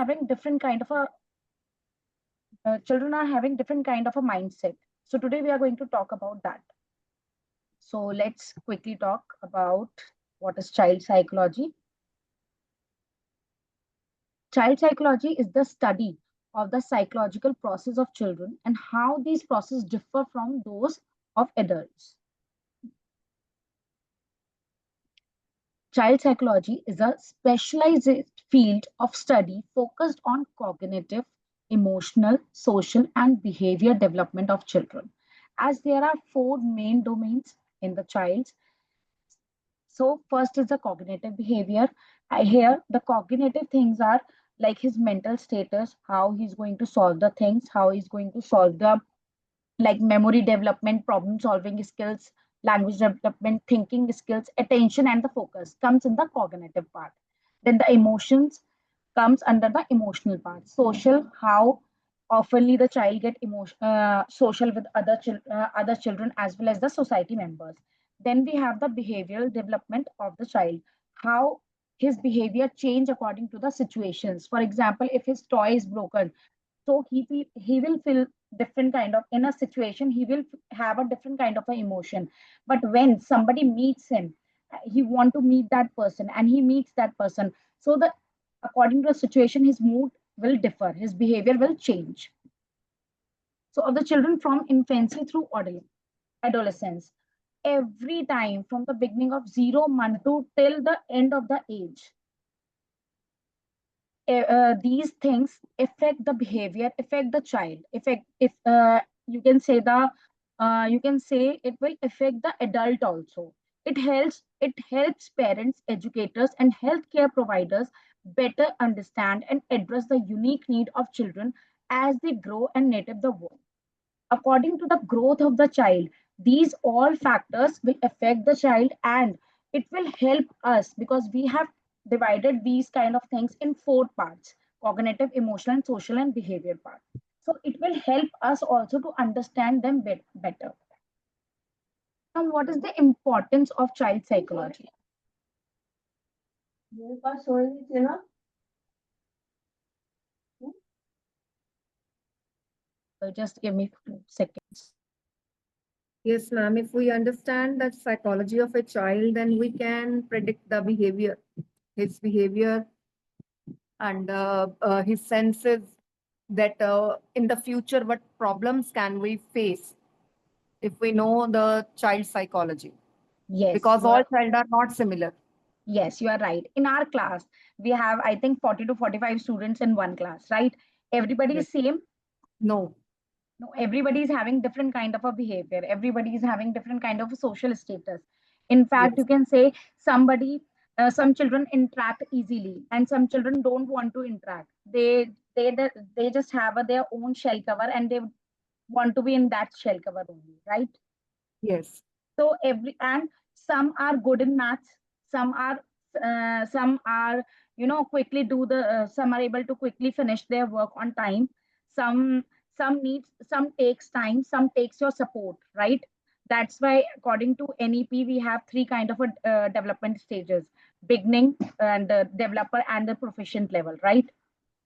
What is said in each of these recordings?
having different kind of a children are having different kind of a mindset. So today we are going to talk about that. So let's quickly talk about what is child psychology. Child psychology is the study of the psychological process of children and how these processes differ from those of adults. Child psychology is a specialized field of study focused on cognitive, emotional, social, and behavior development of children. As there are four main domains in the child's. So, first is the cognitive behavior. Here, the cognitive things are like his mental status, how he's going to solve the things, how he's going to solve the like memory development, problem solving skills, language development, thinking skills, attention, and the focus comes in the cognitive part. Then the emotions comes under the emotional part. Social, how oftenly the child get social with other children as well as the society members. Then we have the behavioral development of the child, how his behavior change according to the situations. For example, if his toy is broken, so he will feel different kind of in a situation, he will have a different kind of an emotion. But when somebody meets him, he want to meet that person and he meets that person, so the according to the situation his mood will differ, his behavior will change. So of the children from infancy through adolescence, every time from the beginning of 0 month to till the end of the age, these things affect the behavior, affect the child, affect if you can say the you can say it will affect the adult also. It helps parents, educators, and healthcare providers better understand and address the unique need of children as they grow and native the world. According to the growth of the child, these all factors will affect the child, and it will help us because we have divided these kind of things in four parts: cognitive, emotional, and social, and behavior part. So it will help us also to understand them better. Now, what is the importance of child psychology? So just give me 2 seconds. Yes, ma'am. If we understand the psychology of a child, then we can predict the behavior, his behavior, and his senses that in the future, what problems can we face if we know the child psychology? Yes, Because you all are. child are not similar. Yes, you are right. In our class, we have, I think, 40 to 45 students in one class, right? Everybody Yes. is same. No. No, everybody is having different kind of a behavior. Everybody is having different kind of a social status. In fact, you Yes. can say somebody, some children interact easily, and some children don't want to interact. They just have their own shell cover, and they want to be in that shell cover only, right? Yes. So every and some are good in maths, some are quickly do the some are able to quickly finish their work on time. Some takes time, some takes your support, right? That's why according to NEP we have three kind of a development stages: beginning and developer and the proficient level, right?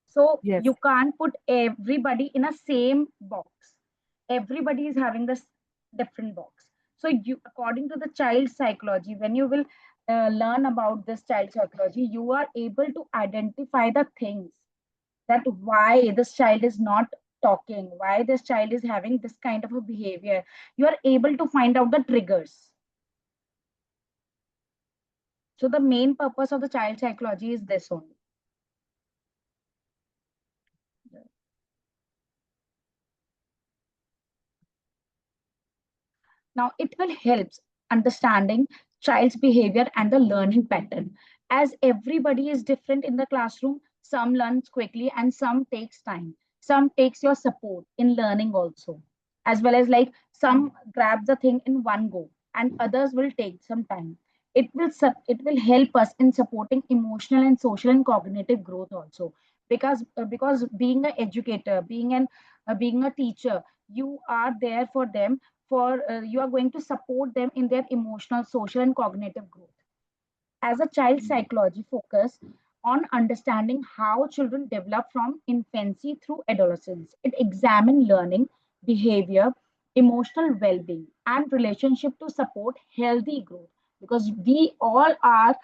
So Yes. you can't put everybody in a same box. Everybody is having this different box. So you, according to the child psychology, when you will learn about this child psychology, you are able to identify the things that why this child is not talking, why this child is having this kind of a behavior. You are able to find out the triggers. So the main purpose of the child psychology is this only. Now, it will help understanding child's behavior and the learning pattern. As everybody is different in the classroom, some learns quickly and some takes time. Some takes your support in learning also, as well as like some grab the thing in one go, and others will take some time. It will help us in supporting emotional and social and cognitive growth also, because being an educator, being a teacher, you are there for them, for you are going to support them in their emotional, social, and cognitive growth. As a child psychology focus on understanding how children develop from infancy through adolescence. It examines learning, behavior, emotional well-being, and relationship to support healthy growth. Because we all are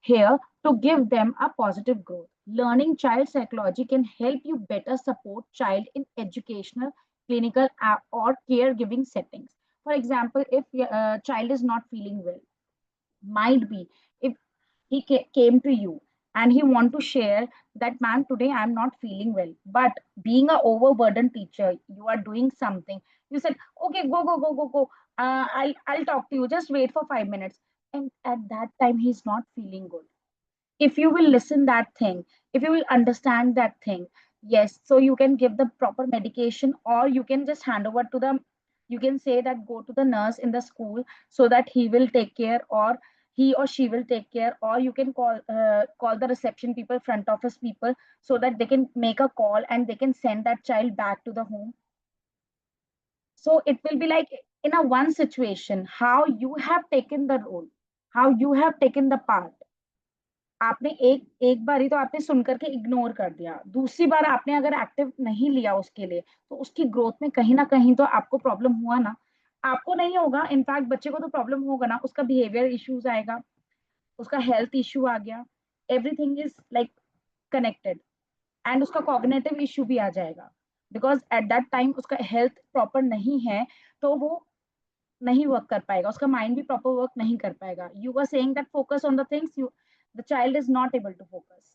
here to give them a positive growth. Learning child psychology can help you better support child in educational, clinical, or caregiving settings. For example, if a child is not feeling well, might be if he came to you and he want to share that, man, today I'm not feeling well, but being a overburdened teacher, you are doing something, you said, okay, go, I'll talk to you, just wait for 5 minutes, and at that time he's not feeling good. If you will listen that thing, if you will understand that thing, yes, so you can give the proper medication, or you can just hand over to them, you can say that go to the nurse in the school so that he will take care, or he or she will take care, or you can call the reception people, front office people, so that they can make a call and they can send that child back to the home. So it will be like, in a one situation, how you have taken the role, how you have taken the part. आपने एक एक बार ही तो आपने सुन करके ignore कर दिया, दूसरी बार आपने अगर एक्टिव नहीं लिया उसके लिए, तो उसकी ग्रोथ में कहीं ना कहीं तो आपको प्रॉब्लम हुआ ना। आपको नहीं होगा, इनफैक्ट बच्चे को तो प्रॉब्लम होगा ना, उसका बिहेवियर इश्यूज आएगा, उसका हेल्थ इश्यू आ गया, everything is like connected, and उसका कॉग्निटिव इश्यू भी आ जाएगा, बिकॉज एट दैट टाइम उसका हेल्थ प्रॉपर नहीं है, तो वो नहीं वर्क कर पाएगा, उसका माइंड भी प्रॉपर वर्क नहीं कर पाएगा। You are saying that focus on the things, you the child is not able to focus.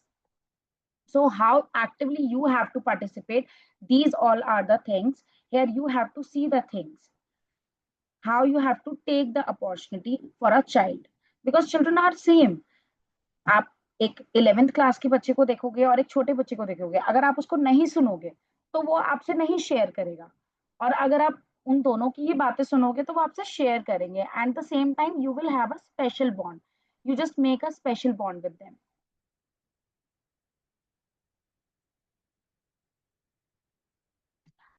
So how actively you have to participate, these all are the things. Here you have to see the things, how you have to take the opportunity for a child, because children are same. आप एक 11th class के बच्चे को देखोगे और एक छोटे बच्चे को देखोगे, अगर आप उसको नहीं सुनोगे तो वो आपसे नहीं शेयर करेगा, और अगर आप उन दोनों की ही बातें सुनोगे तो वो आपसे शेयर करेंगे, and the same time you will have a special bond, you just make a special bond with them.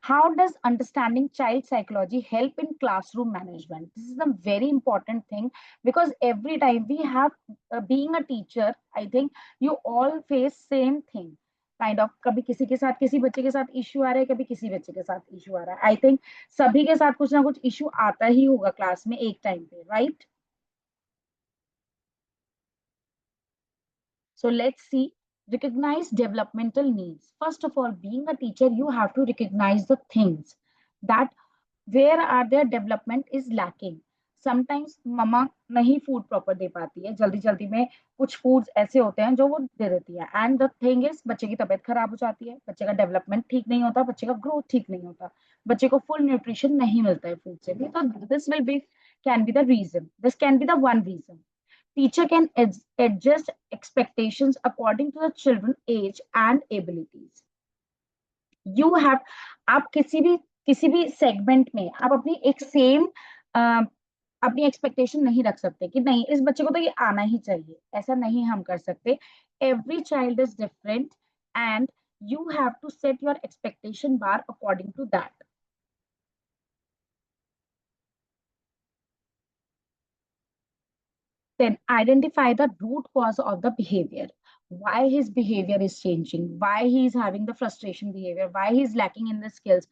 How does understanding child psychology help in classroom management? This is a very important thing, because every time we have, being a teacher, I think you all face same thing kind of, कभी किसी के साथ, किसी बच्चे के साथ issue आ रहा है, कभी किसी बच्चे के साथ इश्यू आ रहा है। आई थिंक सभी के साथ कुछ ना कुछ इश्यू आता ही होगा क्लास में एक टाइम पे, right? So let's see. Recognize developmental needs. First of all, being a teacher, you have to recognize the things that where are their development is lacking. Sometimes मम्मा नहीं फूड प्रॉपर दे पाती है, जल्दी जल्दी में कुछ फूड्स ऐसे होते हैं जो वो दे देती है, एंड द थिंग इज बच्चे की तबीयत खराब हो जाती है, बच्चे का डेवलपमेंट ठीक नहीं होता, बच्चे का ग्रोथ ठीक नहीं होता, बच्चे को फुल न्यूट्रिशन नहीं मिलता है फूड से भी, तो this will be, can be the reason, this can be the one reason. Teacher can adjust expectations according to the children age and abilities. You have, आप किसी भी सेगमेंट में आप अपनी एक सेम अपनी एक्सपेक्टेशन नहीं रख सकते कि नहीं इस बच्चे को तो ये आना ही चाहिए, ऐसा नहीं हम कर सकते। Every child is different, and you have to set your expectation bar according to that. Then identify the root cause of the behavior. Why his behavior is changing, why he is having the frustration behavior, why he is lacking in the skills.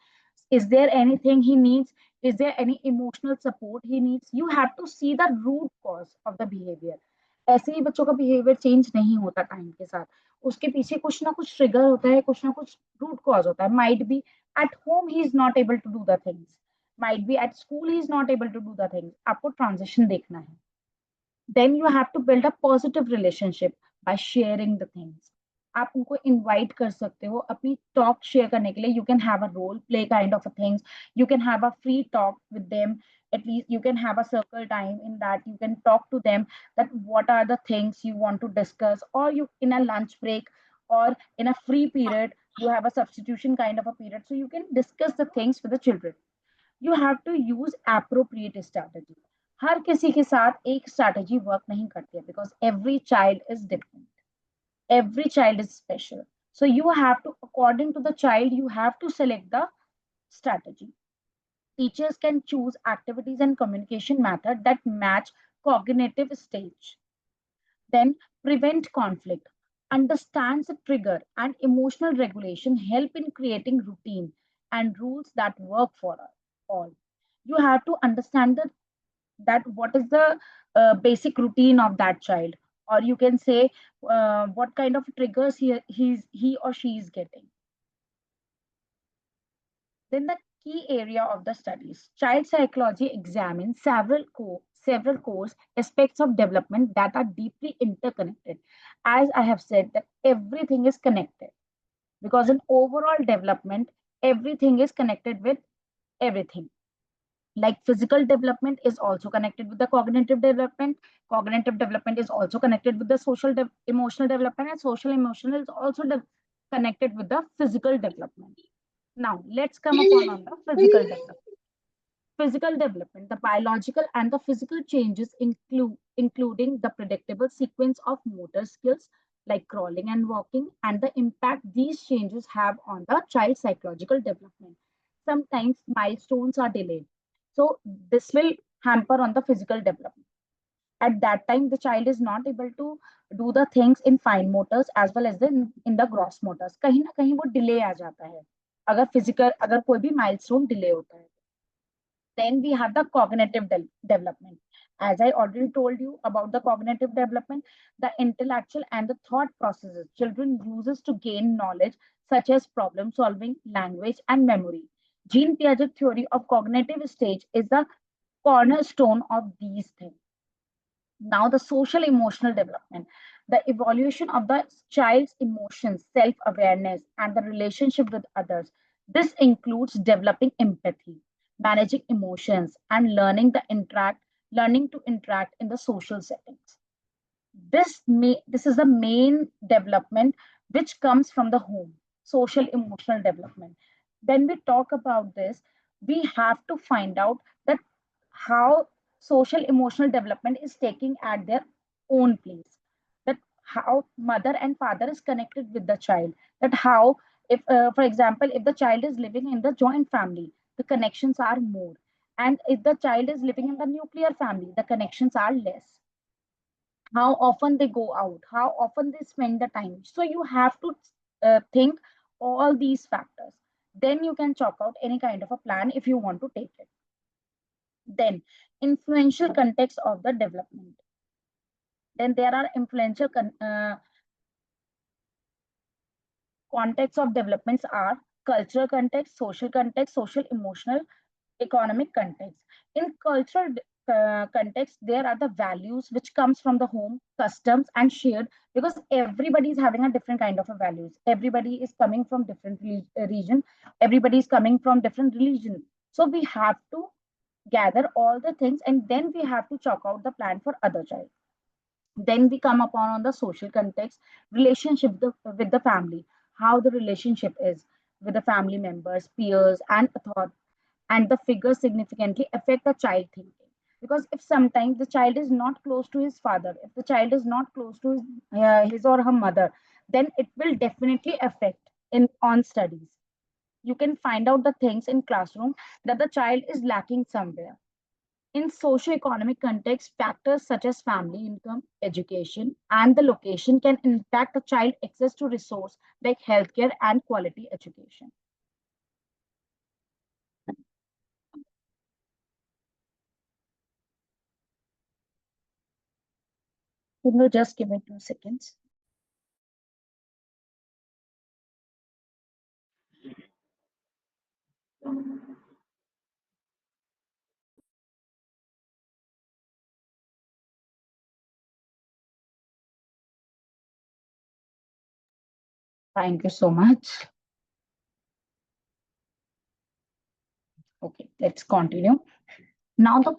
Is there anything he needs? Is there any emotional support he needs? You have to see the root cause of the behavior. ऐसे ही बच्चों का behaviour change नहीं होता time के साथ, उसके पीछे कुछ ना कुछ ट्रिगर होता है, कुछ ना कुछ रूट कॉज होता है। Might be at home he is not able to do the things, might be at school he is not able to do the things. आपको ट्रांजिशन देखना है। Then you have to build a positive relationship by sharing the things. आप उनको invite कर सकते हो अपनी talk share करने के लिए, you can have a role play kind of a things, you can have a free talk with them, at least you can have a circle time in that you can talk to them that what are the things you want to discuss, or you in a lunch break or in a free period you have a substitution kind of a period, so you can discuss the things with the children. You have to use appropriate strategy. हर किसी के साथ एक strategy work नहीं करती है, because every child is different, every child is special, so you have to, according to the child, you have to select the strategy. Teachers can choose activities and communication method that match cognitive stage. Then prevent conflict. understands the trigger and emotional regulation help in creating routine and rules that work for all. You have to understand that what is the basic routine of that child, or you can say what kind of triggers he or she is getting. Then the key area of the studies. Child psychology examines several core aspects of development that are deeply interconnected. As I have said, that everything is connected because in overall development, everything is connected with everything. Like physical development is also connected with the cognitive development is also connected with the emotional development, and social emotional is also connected with the physical development. Now let's come upon on the physical development. The biological and the physical changes including the predictable sequence of motor skills like crawling and walking, and the impact these changes have on the child's psychological development. Sometimes milestones are delayed, so this will hamper on the physical development. At that time, the child is not able to do the things in fine motors as well as in the gross motors. कहीं ना कहीं वो delay आ जाता है अगर कोई भी milestone delay होता है. Then we have the cognitive development. As I already told you about the cognitive development, the intellectual and the thought processes children uses to gain knowledge, such as problem solving, language, and memory. Jean Piaget theory of cognitive stage is the cornerstone of these things. Now, the social emotional development, the evaluation of the child's emotions, self awareness, and the relationship with others. This includes developing empathy, managing emotions, and learning to interact in the social settings. This is the main development which comes from the home, social emotional development. When we talk about this, we have to find out that how social emotional development is taking at their own place, that how mother and father is connected with the child, that how if for example if the child is living in the joint family, the connections are more, and if the child is living in the nuclear family, the connections are less. How often they go out, how often they spend the time. So you have to think all these factors. Then you can chalk out any kind of a plan if you want to take it. Then influential context of the development. Then there are influential contexts of developments are cultural context, social emotional, economic context. In cultural context, there are the values which comes from the home, customs, and shared, because everybody is having a different kind of a values. Everybody is coming from different region. Everybody is coming from different religion. So we have to gather all the things, and then we have to chalk out the plan for other child. Then we come upon on the social context, relationship with the family, how the relationship is with the family members, peers, and authority, and the figures significantly affect the child thinking. Because if sometimes the child is not close to his father, if the child is not close to his or her mother, then it will definitely affect in on studies. You can find out the things in classroom that the child is lacking somewhere. In socio-economic context, factors such as family income, education, and the location can impact a child access to resource like healthcare and quality education. Can you just give me 2 seconds? Thank you so much. Okay, let's continue. Now, the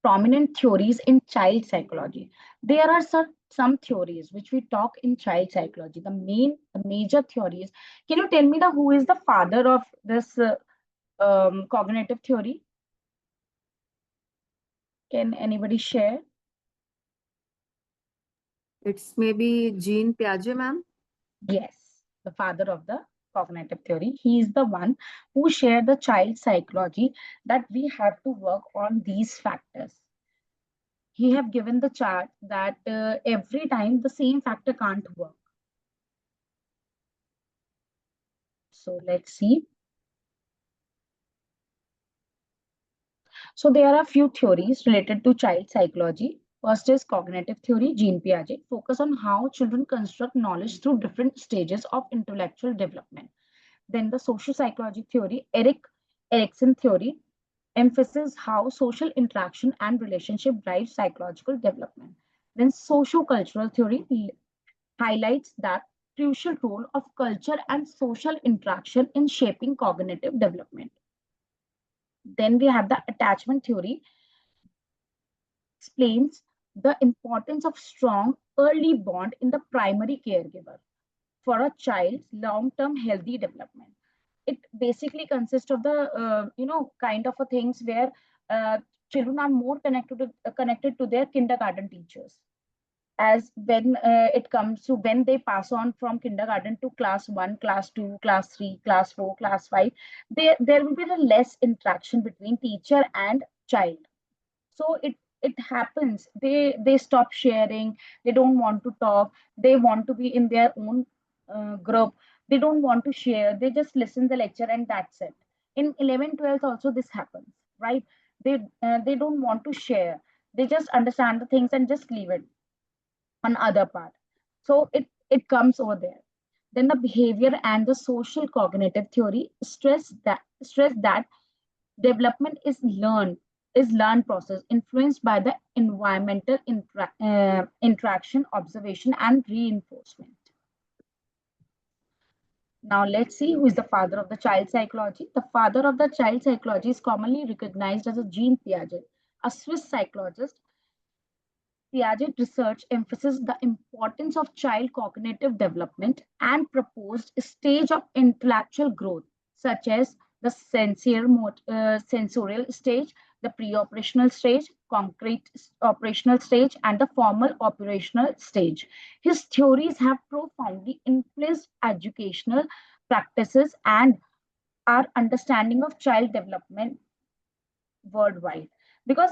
prominent theories in child psychology. There are some theories which we talk in child psychology. The major theories. Can you tell me who is the father of this cognitive theory? Can anybody share? It's maybe Jean Piaget, ma'am. Yes, the father of the cognitive theory. He is the one who shared the child psychology that we have to work on these factors. He have given the chart that every time the same factor can't work. So let's see. So there are a few theories related to child psychology. First is cognitive theory, Jean Piaget, focus on how children construct knowledge through different stages of intellectual development. Then the social psychology theory, Erik Erikson theory, emphasis how social interaction and relationship drive psychological development. Then socio-cultural theory highlights that crucial role of culture and social interaction in shaping cognitive development. Then we have the attachment theory, explains the importance of strong early bond in the primary caregiver for a child's long-term healthy development. It basically consists of the kind of a things where children are more connected to their kindergarten teachers, as when it comes to when they pass on from kindergarten to class 1, class 2, class 3, class 4, class 5, there will be a less interaction between teacher and child. So it happens, they stop sharing, they don't want to talk, they want to be in their own group, they don't want to share, they just listen the lecture and that's it. In 11 12 also this happens, right? They don't want to share, they just understand the things and just leave it on other part. So it comes over there. Then the behavior and the social cognitive theory stress that development is learned process influenced by the environmental interaction, observation and reinforcement. Now let's see who is the father of the child psychology. The father of the child psychology is commonly recognized as a Jean Piaget, a Swiss psychologist. Piaget research emphasizes the importance of child cognitive development and proposed a stage of intellectual growth, such as the sensorial stage, the pre-operational stage, concrete operational stage, and the formal operational stage. His theories have profoundly influenced educational practices and our understanding of child development worldwide. Because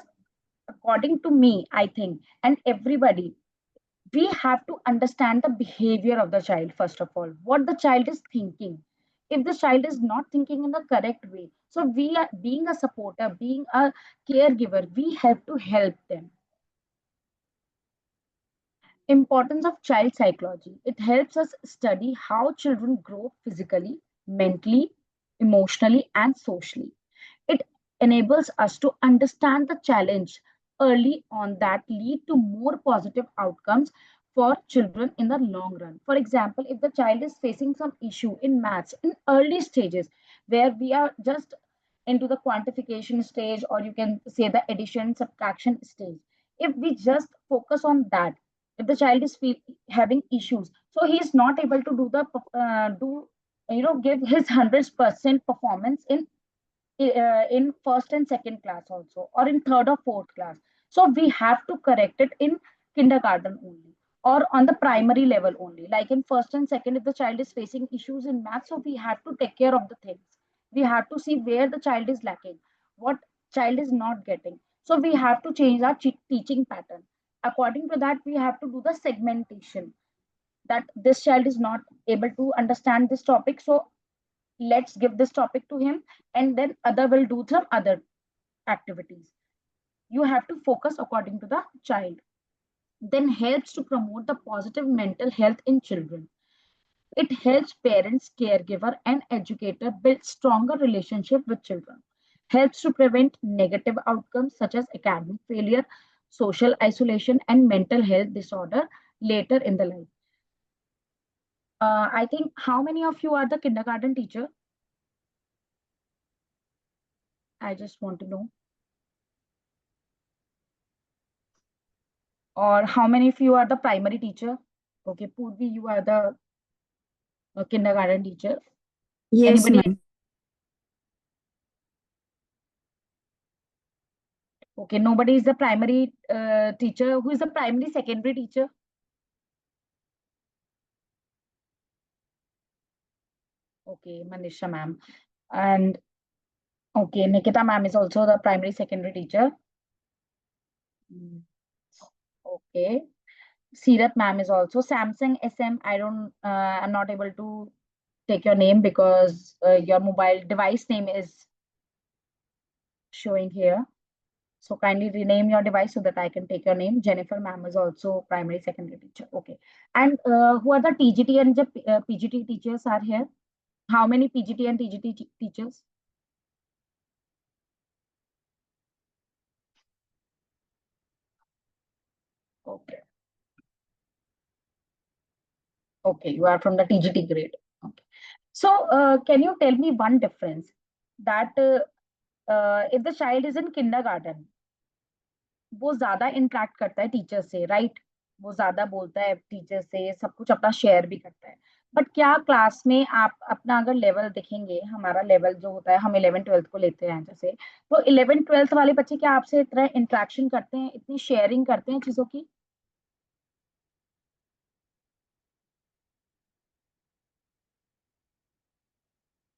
according to me, I think, and everybody, we have to understand the behavior of the child first of all, what the child is thinking. If the child is not thinking in the correct way, so we are being a supporter, being a caregiver, we have to help them. Importance of child psychology, it helps us study how children grow physically, mentally, emotionally and socially. It enables us to understand the challenge early on that lead to more positive outcomes for children in the long run. For example, if the child is facing some issue in maths in early stages, where we are just into the quantification stage, or you can say the addition subtraction stage, if we just focus on that, if the child is having issues, so he is not able to do the do give his 100% performance in first and second class also, or in third or fourth class. So we have to correct it in kindergarten only, or on the primary level only, like in first and second. If the child is facing issues in math, so we have to take care of the things. We have to see where the child is lacking, what child is not getting. So we have to change our teaching pattern. According to that, we have to do the segmentation, that this child is not able to understand this topic, so let's give this topic to him, and then other will do some other activities. You have to focus according to the child. Then helps to promote the positive mental health in children. It helps parents, caregiver and educator build stronger relationship with children. Helps to prevent negative outcomes such as academic failure, social isolation and mental health disorder later in the life. I think, how many of you are the kindergarten teacher? I just want to know. Or how many of you are the primary teacher? Okay, Purvi, you are the kindergarten teacher. Yes, Anybody? ma'am. Okay, nobody is the primary teacher. Who is the primary secondary teacher? Okay, Manisha ma'am. And okay, Nikita ma'am is also the primary secondary teacher. Mm, okay. Sirat ma'am is also Samsung SM. I'm not able to take your name because your mobile device name is showing here. So kindly rename your device so that I can take your name. Jennifer ma'am is also primary secondary teacher. Okay. And who are the TGT and the PGT teachers are here? How many PGT and TGT teachers? Okay. Okay, you are from the TGT grade. Okay. So can you tell me one difference that if the child is in kindergarten, वो ज्यादा interact करता है teacher से, right? वो ज्यादा बोलता है teacher से, सब कुछ अपना शेयर भी करता है। बट क्या क्लास में आप अपना अगर लेवल देखेंगे, हमारा लेवल जो होता है, हम 11th 12th को लेते हैं जैसे, तो 11th 12th वाले बच्चे क्या आपसे इतना इंटरेक्शन करते हैं, इतनी शेयरिंग करते हैं चीजों की?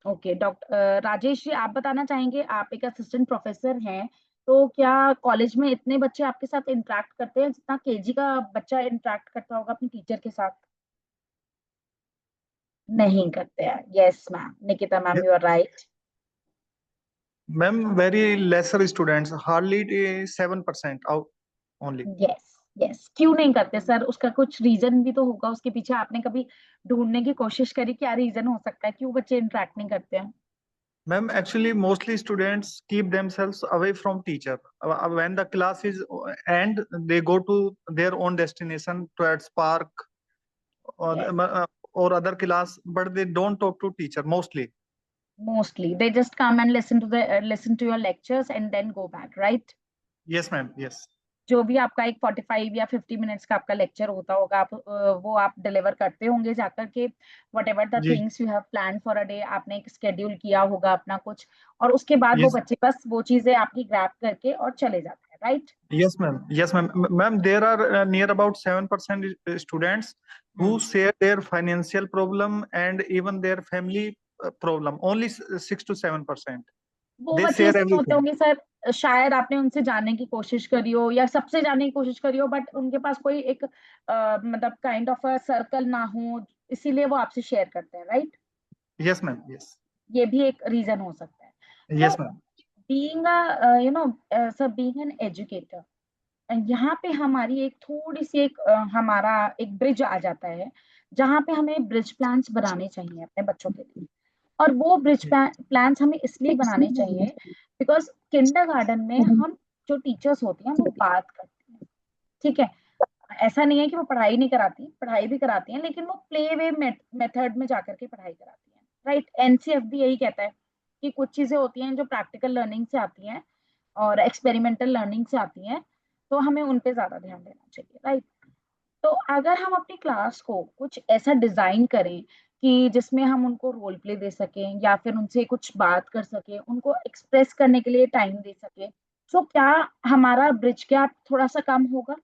ओके, डॉक्टर राजेश जी, आप बताना चाहेंगे, आप एक असिस्टेंट प्रोफेसर हैं, तो क्या कॉलेज में इतने बच्चे आपके साथ इंटरेक्ट करते हैं जितना केजी का बच्चा इंटरेक्ट करता होगा अपने टीचर के साथ? नहीं करते हैं। Yes ma'am, Nikita ma'am, you are right. Ma'am very lesser students, hardly 7% out only. Yes yes, क्यों नहीं करते सर? उसका कुछ रीजन भी तो होगा उसके पीछे, आपने कभी ढूंढने की कोशिश करी क्या रीजन हो सकता है क्यों बच्चे इंटरेक्ट नहीं करते हैं? Ma'am, actually, mostly students keep themselves away from teacher. When the class is end, they go to their own destination towards park or Yes, or other class, but they don't talk to teacher mostly. mostly they just come and listen to your lectures and then go back, right? Yes, ma'am. Yes. जो भी आपका एक 45 या 50 minutes का आपका lecture होता होगा, आप वो आप डिलीवर करते होंगे जाकर के, वट एवर द जी। Things you have plan for a day, आपने एक स्केड्यूल किया होगा अपना कुछ, और उसके बाद वो Yes. बच्चे बस वो चीजें आपकी ग्रैब करके और चले जाते हैं, right? Yes, ma'am. Yes, ma'am. Ma'am, there are near about 7% students who share their financial problem and even their family problem. Only 6 to 7%. वो They बच्चे share ऐसे होते everything. होंगे सर, शायद आपने उनसे जानने की कोशिश करी हो या सबसे जानने की कोशिश करी हो, बट उनके पास कोई एक मतलब काइंड ऑफ अ सर्कल ना हो, इसीलिए वो आपसे शेयर करते हैं, राइट? Yes, ma'am. Yes. ये भी एक रीजन हो सकता है। तो Yes, ma'am. Being sir, being an educator, यहाँ पे हमारी एक थोड़ी सी एक हमारा एक ब्रिज आ जाता है, जहाँ पे हमें ब्रिज प्लान्स बनाने चाहिए अपने बच्चों के लिए। और वो ब्रिज प्लान्स हमें इसलिए बनाने चाहिए बिकॉज किंडरगार्टन में हम जो टीचर्स होती हैं वो बात करती हैं, ठीक है? ऐसा नहीं है कि वो पढ़ाई नहीं कराती, पढ़ाई भी कराती हैं, लेकिन वो प्ले वे मेथड में जाकर के पढ़ाई कराती हैं, राइट? एनसीएफ भी यही कहता है कि कुछ चीजें होती हैं जो प्रैक्टिकल लर्निंग से आती हैं और एक्सपेरिमेंटल लर्निंग से आती हैं, तो हमें उन पे ज्यादा ध्यान देना चाहिए, राइट? तो अगर हम अपनी क्लास को कुछ ऐसा डिजाइन करें कि जिसमें हम उनको रोल प्ले दे सकें या फिर उनसे कुछ बात कर सकें, उनको एक्सप्रेस करने के लिए टाइम दे सकें, तो क्या हमारा ब्रिज गैप थोड़ा सा कम होगा?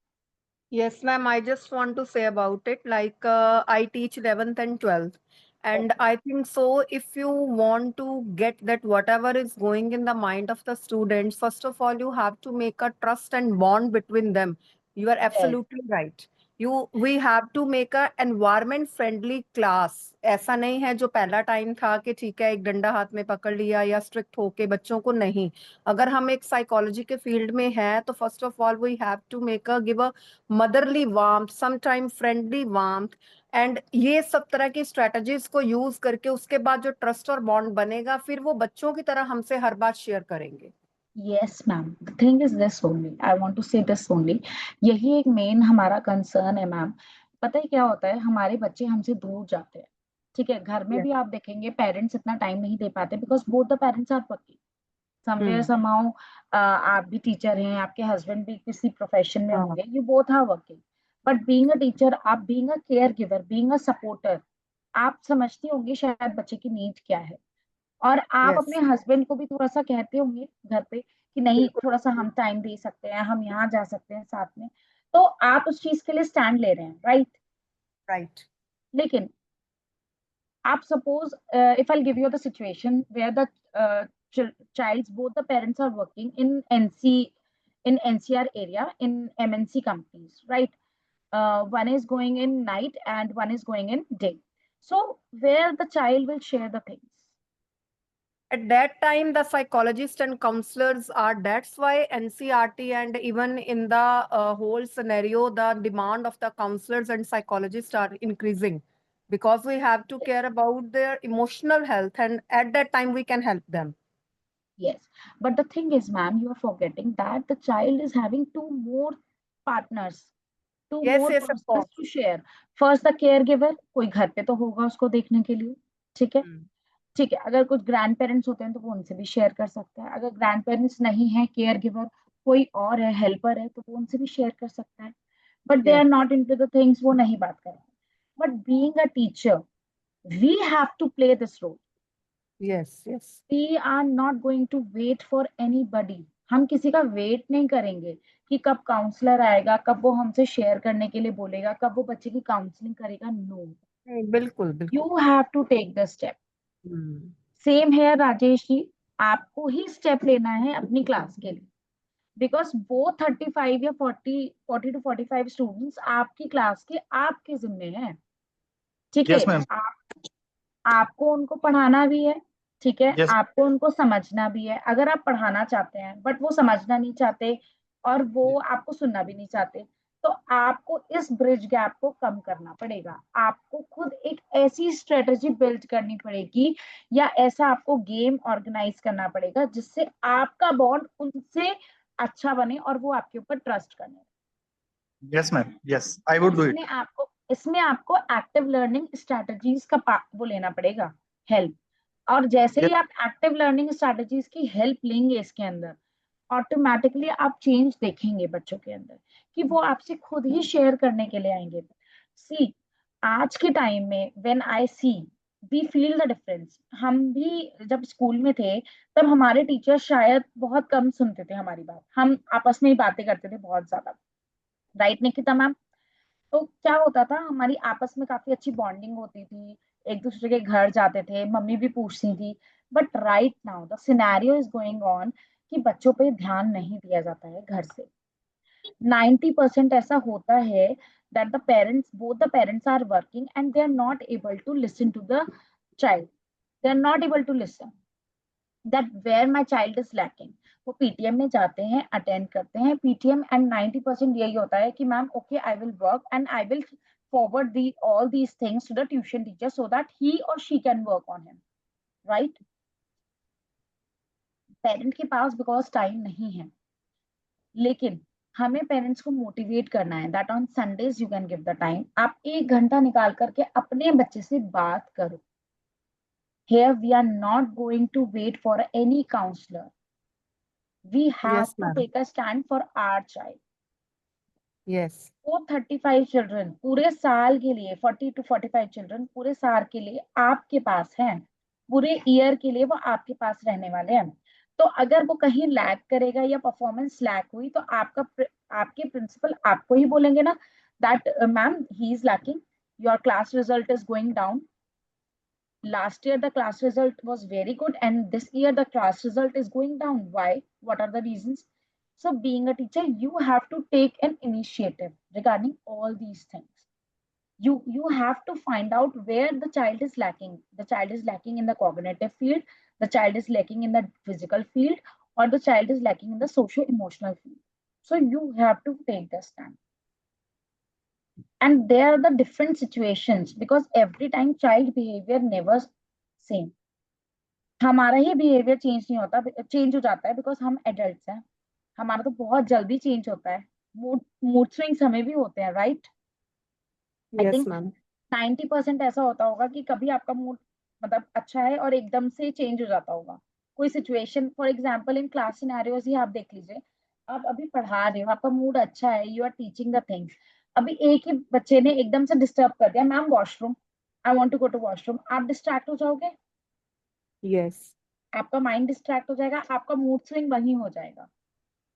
Yes, ma'am. I just want to say about it. Like, I teach 11th and 12th. And I think so, if you want to get that whatever is going in the mind of the students, first of all, you have to make a trust and bond between them. You are Yes. absolutely right. We have to make a environment friendly class. ऐसा नहीं है जो पहला time था कि ठीक है एक डंडा हाथ में पकड़ लिया या स्ट्रिक्ट होके बच्चों को नहीं। अगर हम एक साइकोलॉजी के फील्ड में हैं तो first of all we have to make a give a motherly warmth, sometime friendly warmth, and ये सब तरह की स्ट्रेटजीज को यूज करके उसके बाद जो ट्रस्ट और बॉन्ड बनेगा फिर वो बच्चों की तरह हमसे हर बात शेयर करेंगे। Yes ma'am, the thing is this only, I want to say this only, यही एक मेन हमारा कंसर्न है मैम। पता है क्या होता है, हमारे बच्चे हमसे दूर जाते हैं, ठीक है? घर में Yes. भी आप देखेंगे पेरेंट्स इतना टाइम नहीं दे पाते because both the parents are working somewhere hmm. Somehow. आप भी टीचर हैं, आपके हस्बैंड भी किसी प्रोफेशन में हाँ। होंगे, you both are working, but being a teacher, आप being a care giver, being a supporter, आप समझती होंगी शायद बच्चे की नीड क्या है, और आप यस, अपने हस्बैंड को भी थोड़ा सा कहते होंगे घर पे कि नहीं, बिल्कुल। थोड़ा सा हम टाइम दे सकते हैं, हम यहाँ जा सकते हैं साथ में, तो आप उस चीज के लिए स्टैंड ले रहे हैं, राइट? राइट। लेकिन आप suppose, if I'll give you the situation where the child's both the parents are working in NCR area, in MNC companies, right? One is going in night and one is going in day. So where the child will share the things. At that time, the psychologists and counselors are, that's why NCRT and even in the whole scenario, the demand of the counselors and psychologists are increasing, because we have to care about their emotional health, and at that time we can help them. Yes, but the thing is, ma'am, you are forgetting that the child is having two more partners, two Yes, more yes, of persons course. to share. First the care giver, कोई घर पे तो होगा उसको देखने के लिए, ठीक है। Hmm. ठीक है, अगर कुछ ग्रैंड पेरेंट्स होते हैं तो वो उनसे भी शेयर कर सकता है। अगर ग्रैंड पेरेंट्स नहीं है, केयर गिवर कोई और है, हेल्पर है, तो वो उनसे भी शेयर कर सकता है। But they Yes, are not into the things, वो नहीं बात करेंगे। But being a teacher, we have to play this role. yes, yes. We are not going to wait for anybody. हम किसी का वेट नहीं करेंगे कि कब काउंसलर आएगा, कब वो हमसे शेयर करने के लिए बोलेगा, कब वो बच्चे की काउंसलिंग करेगा। नो, बिल्कुल यू बिल्कुल। Have to take the step. Hmm. Same है राजेश जी, आपको ही स्टेप लेना है अपनी क्लास के लिए, बिकॉज वो 35 या 40 to 45 स्टूडेंट्स आपकी क्लास के आपके जिम्मे हैं, ठीक है। Yes, ma'am. आपको उनको पढ़ाना भी है, ठीक है, Yes. आपको उनको समझना भी है। अगर आप पढ़ाना चाहते हैं बट वो समझना नहीं चाहते और वो आपको सुनना भी नहीं चाहते, तो आपको इस ब्रिज गैप को कम करना पड़ेगा। आपको खुद एक ऐसी स्ट्रेटजी बिल्ड करनी पड़ेगी या ऐसा आपको गेम ऑर्गेनाइज करना पड़ेगा जिससे आपका बॉन्ड उनसे अच्छा बने और वो आपके ऊपर ट्रस्ट करने। Yes, ma'am. Yes, I would do it. इसमें आपको एक्टिव लर्निंग स्ट्रेटजीज का वो लेना पड़ेगा, हेल्प। और जैसे Yes, ही आप एक्टिव लर्निंग स्ट्रेटजीज की हेल्प लेंगे इसके अंदर, ऑटोमेटिकली आप चेंज देखेंगे बच्चों के अंदर कि वो आपसे खुद ही शेयर करने के लिए आएंगे। सी, आज के टाइम में when I see, we feel the difference. हम भी जब स्कूल में थे तब हमारे टीचर शायद बहुत कम सुनते थे हमारी बात, हम आपस में ही बातें करते थे बहुत ज्यादा, राइट निकिता मैम? तो क्या होता था, हमारी आपस में काफी अच्छी बॉन्डिंग होती थी, एक दूसरे के घर जाते थे, मम्मी भी पूछती थी। But right now the scenario is going on कि बच्चों पे ध्यान नहीं दिया जाता है घर से। 90% ऐसा होता है that the parents, both the parents are working and they are not able to listen to the child. They are not able to listen that where my child is lacking. वो पीटीएम में जाते हैं, attend करते हैं PTM, and 90% यही होता है कि ma'am okay I will work and I will forward all these things to the tuition teacher so that he or she can work on him, right? Parent के पास बिकॉज टाइम नहीं है, लेकिन हमें parents को मोटिवेट करना है that on Sundays you can give the time. आप 1 घंटा निकाल करके अपने बच्चे से बात करो। Here we are not going to wait for any counselor. We have Yes, to ma'am. take a stand for our child. Yes. वो 35 चिल्ड्रन पूरे साल के लिए, 40 to 45 चिल्ड्रन पूरे साल के लिए आपके पास हैं, पूरे ईयर के लिए वो आपके पास रहने वाले हैं। तो अगर वो कहीं लैग करेगा या परफॉर्मेंस लैग हुई तो आपके प्रिंसिपल आपको ही बोलेंगे ना that ma'am he is lacking, your class result is going down. Last year the class result was very good and this year the class result is going down. Why? What are the reasons? So being a teacher, you have to take an initiative regarding all these things. You have to find out where the child is lacking. The child is lacking in the cognitive field, the child is lacking in the physical field, or the child is lacking in the socio emotional field. So you have to take the stand. And there are the different situations because every time child behavior never same. हमारा ही behaviour change नहीं होता, change हो जाता है because हम adults हैं। हमारा तो बहुत जल्दी चेंज होता है, मूड मूड स्विंग्स हमें भी होते हैं, राइट? आई Yes, थिंक ma'am. 90% ऐसा होता होगा कि कभी आपका मूड मतलब अच्छा है और एकदम से चेंज हो जाता होगा। कोई situation, for example in class scenarios ही आप देख लीजिए, आप अभी पढ़ा रहे हो, आपका मूड अच्छा है, you are teaching the things, अभी एक ही बच्चे ने एकदम से डिस्टर्ब कर दिया, ma'am washroom, I want to go to washroom, आप डिस्ट्रैक्ट हो जाओगे, Yes. आपका माइंड डिस्ट्रैक्ट हो जाएगा, आपका मूड स्विंग वही हो जाएगा।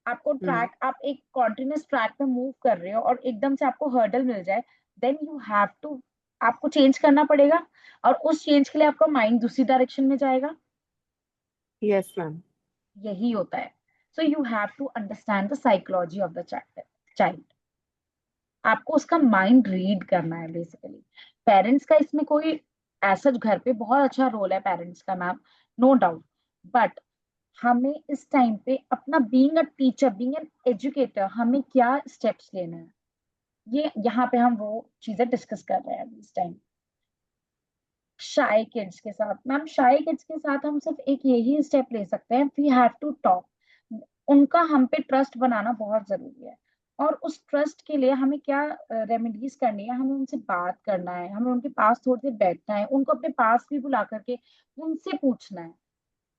आपको Hmm. ट्रैक, आप एक कॉन्टिन्यूस ट्रैक पे मूव कर रहे हो और एकदम से आपको हर्डल मिल जाए, देन यू हैव टू, आपको चेंज करना पड़ेगा और उस चेंज के लिए आपका माइंड दूसरी डायरेक्शन में जाएगा। Yes, ma'am. यही होता है। So you have to understand the psychology of the child. आपको उसका माइंड रीड करना है बेसिकली। पेरेंट्स का इसमें कोई ऐसा घर पे बहुत अच्छा रोल है पेरेंट्स का मैम, नो डाउट, बट हमें इस टाइम पे अपना being a teacher, being an educator, हमें क्या स्टेप्स लेना है, ये यहाँ पे हम वो चीजें डिस्कस कर रहे हैं अभी इस टाइम। शाय किड्स के साथ मैम, शाय किड्स के साथ हम सिर्फ एक यही स्टेप ले सकते हैं, वी हैव टू टॉक। उनका हम पे ट्रस्ट बनाना बहुत जरूरी है, और उस ट्रस्ट के लिए हमें क्या रेमेडीज करनी है, हमें उनसे बात करना है, हमें उनके पास थोड़ी देर बैठना है, उनको अपने पास भी बुला करके उनसे पूछना है।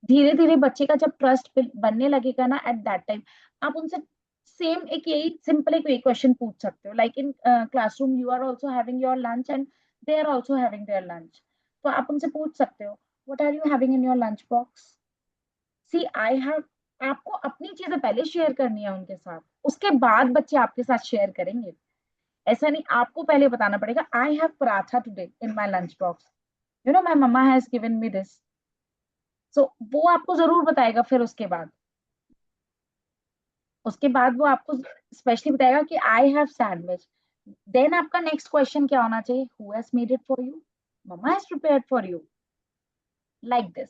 धीरे धीरे बच्चे का जब ट्रस्ट बनने लगेगा ना, एट दैट टाइम आप उनसे सेम एक यही सिंपल एक क्वेश्चन पूछ सकते हो, like in classroom you are also having your lunch and they are also having their lunch, तो आप उनसे पूछ सकते हो, what are you having in your lunch box. See I have, आपको अपनी चीजें पहले शेयर करनी है उनके साथ, उसके बाद बच्चे आपके साथ शेयर करेंगे। ऐसा नहीं, आपको पहले बताना पड़ेगा, I have paratha today in my lunch box, you know my mama has given me this. So वो आपको जरूर बताएगा, फिर उसके बाद वो आपको स्पेशली बताएगा कि आई हैव सैंडविच। देन आपका नेक्स्ट क्वेश्चन क्या होना चाहिए, who has made it for you, mama has prepared for you, like this.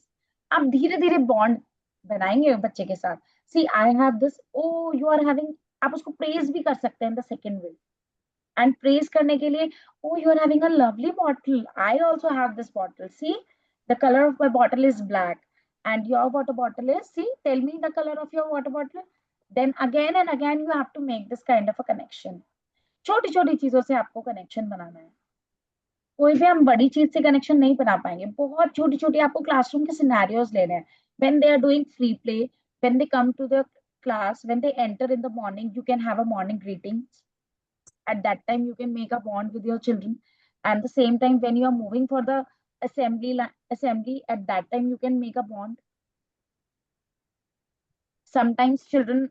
आप धीरे धीरे बॉन्ड बनाएंगे बच्चे के साथ। See I have this, oh you are having, आप उसको प्रेज भी कर सकते हैं the second way, and praise करने के लिए, oh you are having a lovely bottle, I also have this bottle, see the color of my bottle is black and your water bottle is, see tell me the color of your water bottle। then again and again you have to make this kind of a connection। छोटी छोटी चीजों से आपको connection बनाना है, कोई भी हम बड़ी चीज से कनेक्शन नहीं बना पाएंगे, बहुत छोटी छोटी आपको क्लासरूम के सिनेरियोज लेने हैं। when they are doing free play, when they come to the class, when they enter in the morning, you can have a morning greeting, at that time you can make a bond with your children, and the same time when you are moving for the assembly, at that time you can make a bond। Sometimes children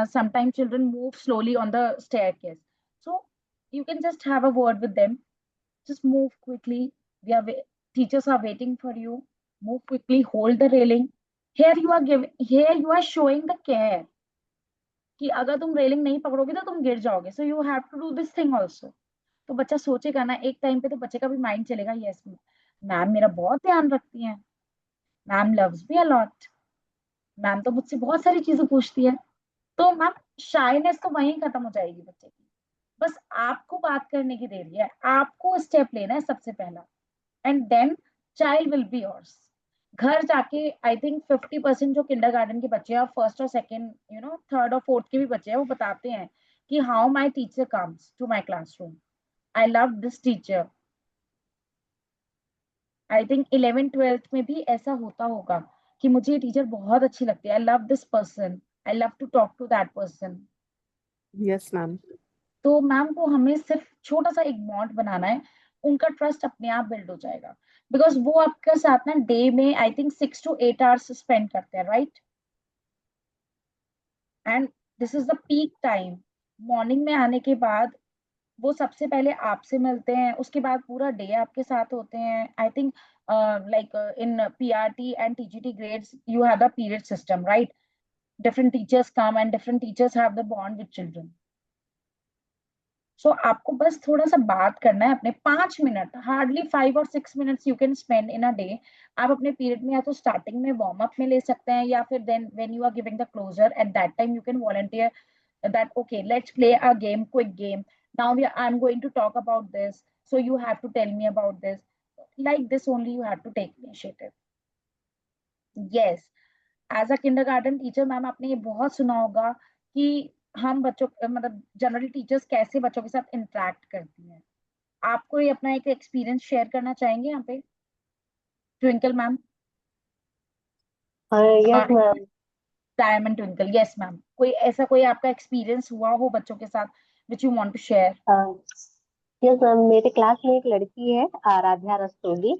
sometimes children move slowly on the staircase, so you can just have a word with them, just move quickly, teachers are waiting for you, move quickly, hold the railing। Here you are showing the care कि अगर तुम railing नहीं पकड़ोगे तो तुम गिर जाओगे, so you have to do this thing also. तो बच्चा सोचेगा ना एक टाइम पे, तो बच्चे का भी माइंड चलेगा, यस मैम मेरा बहुत ध्यान रखती है, ma'am loves me a lot, ma'am तो मुझसे बहुत सारी चीजें पूछती है। तो मैम शाइनेस तो वहीं खत्म हो जाएगी बच्चे की, बस आपको बात करने की देरी है, आपको स्टेप लेना है सबसे पहला, and then child will be yours. घर जाके आई थिंक 50% जो किंडरगार्टन के बच्चे हैं, और फर्स्ट और सेकंड थर्ड और फोर्थ के भी बच्चे हैं, वो बताते हैं कि how my teacher comes to my classroom, I love this teacher. I think 11th 12th में भी ऐसा होता होगा कि मुझे ये टीचर बहुत अच्छी लगती है, I love this person, I love to talk to that person. Yes ma'am. तो मैम को हमें सिर्फ छोटा सा एक बॉन्ड बनाना है, उनका ट्रस्ट अपने आप बिल्ड हो जाएगा, बिकॉज वो आपके साथ ना डे में I think 6 to 8 hours spend करते हैं, right, and this is the peak time. Morning में आने के बाद वो सबसे पहले आपसे मिलते हैं, उसके बाद पूरा डे आपके साथ होते हैं। I think like in PRT and TGT grades you have the period system, right? Different teachers come and different teachers have the bond with children। सो आपको बस थोड़ा सा बात करना है, अपने 5 minute, hardly 5 or 6 minutes you can spend in a day. आप अपने पीरियड में या तो स्टार्टिंग में वार्म अप में ले सकते हैं, या फिर then when you are giving the closure, at that time you can volunteer that okay, let's play a game, quick game, now I'm going to talk about this, so you have to tell me about this, like this only you have to take initiative। yes, as a kindergarten teacher ma'am, आपने ये बहुत सुना होगा कि हम बच्चों मतलब generally teachers कैसे बच्चों के साथ इंटरेक्ट करती हैं। आपको ये अपना एक एक्सपीरियंस शेयर करना चाहेंगे यहाँ पे, twinkle ma'am? Yes ma'am. Diamond twinkle, yes ma'am, कोई ऐसा कोई आपका एक्सपीरियंस हुआ हो बच्चों के साथ which you want to share? Yes ma'am, मेरे क्लास में एक लड़की है आराध्या रस्तोगी।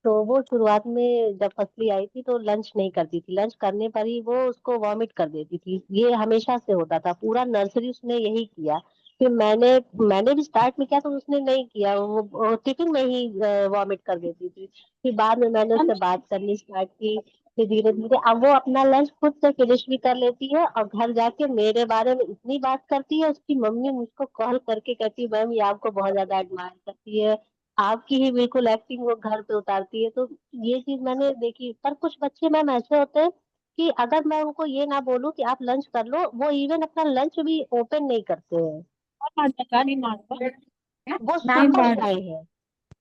तो वो शुरुआत में जब फर्स्टली आई थी तो लंच नहीं करती थी, लंच करने पर ही वो उसको वॉमिट कर देती थी। ये हमेशा से होता था, पूरा नर्सरी उसने यही किया। फिर मैंने भी स्टार्ट में किया तो उसने नहीं किया, वो टिफिन में ही वॉमिट कर देती थी। फिर बाद में मैंने उससे बात करनी स्टार्ट की। फिर धीरे धीरे अब वो अपना लंच खुद से फिनिश भी कर लेती है, और घर जाके मेरे बारे में इतनी बात करती है, उसकी मम्मी मुझको कॉल करके कहती है मैम ये आपको बहुत ज्यादा एडमायर करती है, आपकी ही बिल्कुल एक्टिंग वो घर पे उतारती है। तो ये चीज मैंने देखी। पर कुछ बच्चे मैम ऐसे होते हैं कि अगर मैं उनको ये ना बोलूं कि आप लंच कर लो, वो इवन अपना लंच भी ओपन नहीं करते हैं। वो मैम सुपर शाय है।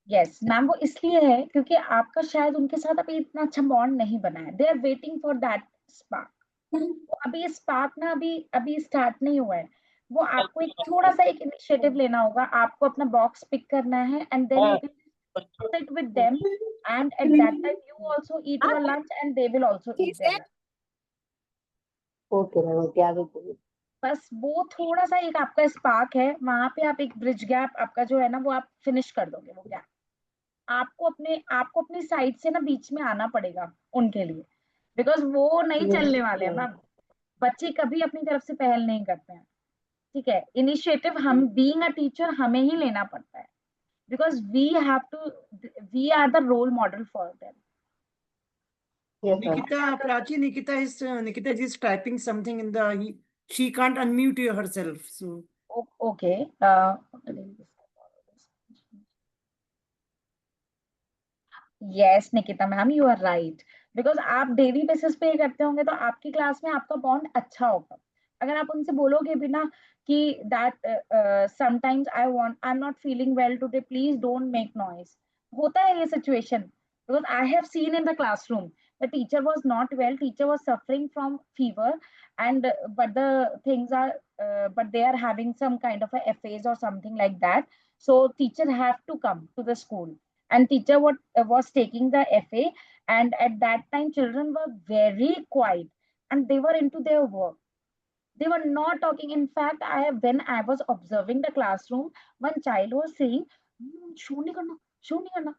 यस मैम, वो इसलिए है क्योंकि आपका शायद उनके साथ अभी इतना अच्छा बॉन्ड नहीं बना है। They are waiting for that spark. अभी स्पार्क ना अभी अभी स्टार्ट नहीं हुआ है। वो आपको एक थोड़ा सा एक इनिशिएटिव लेना होगा। आपको अपना बॉक्स पिक करना है and then you can sit with them, and at that time you also eat your lunch and they will also eat their lunch. Okay ma'am, okay, आगे बोलिए। बस वो थोड़ा सा एक आपका स्पार्क है, वहां पे आप एक ब्रिज गैप आपका जो है ना वो आप फिनिश कर दोगे वो गैप। आपको अपनी साइड से ना बीच में आना पड़ेगा उनके लिए, बिकॉज वो नहीं चलने वाले हैं मैम। बच्चे कभी अपनी तरफ से पहल नहीं करते हैं। ठीक है, इनिशिएटिव हम बीइंग अ टीचर हमें ही लेना पड़ता है, because we are the role model for them. Yes ma'am. Nikita, Prachi, Nikita is typing something in the, she can't unmute herself. So, Okay. Yes Nikita ma'am, you are right. Because आप daily basis पे करते होंगे तो आपकी class में आपका bond अच्छा होगा। अगर आप उनसे बोलोगे भी ना कि that sometimes I am not feeling well today, please don't make noise. होता है ये situation, because I have seen in the classroom the teacher was not well, teacher was suffering from fever and but the things are but they are having some kind of a FAs or something like that, so teacher have to come to the school, and teacher was taking the FA, and at that time children were very quiet and they were into their work. They were not talking. In fact, when I was observing the classroom, one child was saying, show नहीं करना, show नहीं करना,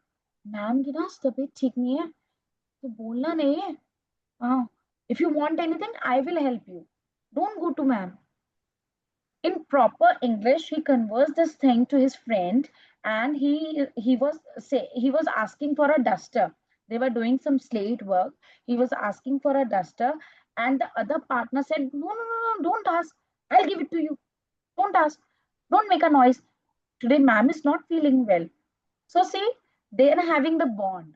ma'am की ना तबीयत ठीक नहीं है तो बोलना नहीं है। हाँ, if you want anything I will help you, don't go to ma'am. In proper English he conversed this thing to his friend, and he was asking for a duster. They were doing some slate work. He was asking for a duster, and the other partner said, no, no, no, no, don't ask, I'll give it to you. Don't ask, don't make a noise, today ma'am is not feeling well. So see, they are having the bond.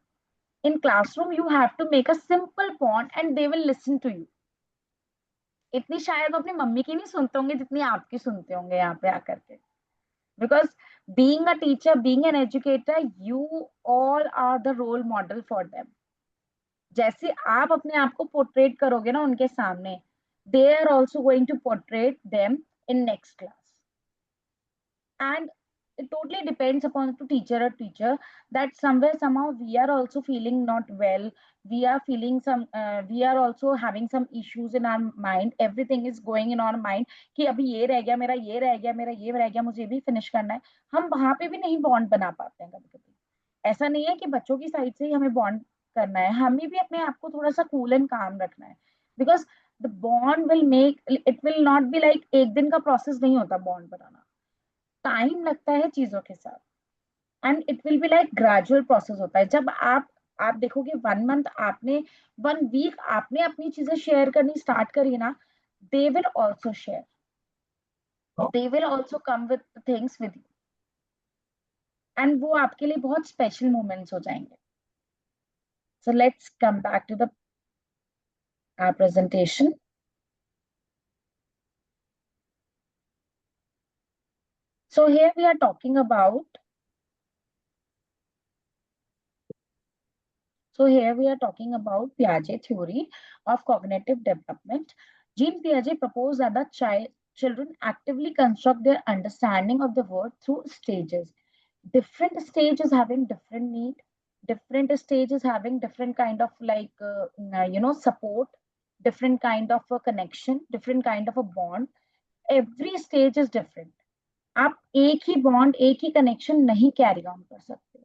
In classroom you have to make a simple bond and they will listen to you. इतनी शायद वो अपनी mummy की नहीं सुनते होंगे जितनी आपकी सुनते होंगे यहाँ पे आकर के। Because being a teacher, being an educator, you all are the role model for them. जैसे आप अपने आप को पोर्ट्रेट करोगे ना उनके सामने, they are also going to portrait them in next class. And it totally depends upon the teacher or teacher, that somewhere somehow we are also feeling not well, we are feeling we are also having some issues in our mind, everything is going in our mind कि अभी ये रह गया मेरा, ये रह गया मेरा, ये रह गया, मुझे ये भी फिनिश करना है। हम वहां पे भी नहीं बॉन्ड बना पाते हैं कभी कभी। ऐसा नहीं है कि बच्चों की साइड से ही हमें बॉन्ड करना है, हमें भी अपने आप को थोड़ा सा कूल एंड काम रखना है। Because the bond will make, it will not be like एक दिन का प्रोसेस नहीं होता बॉन्ड बनाना, टाइम लगता है चीजों के साथ, and it will be like gradual process होता है। जब आप देखोगे 1 मंथ आपने, 1 वीक आपने अपनी चीजें शेयर करनी स्टार्ट करी ना, they will also share, they will also come with things with you, and वो आपके लिए बहुत स्पेशल मोमेंट्स हो जाएंगे। So let's come back to the presentation. So here we are talking about Piaget theory of cognitive development. Jean Piaget proposed that the children actively construct their understanding of the world through stages. Different stages having different need, different stages having different kind of like support, different kind of a connection, different kind of a bond. Every stage is different. आप एक ही bond, एक ही connection नहीं carry on कर सकते।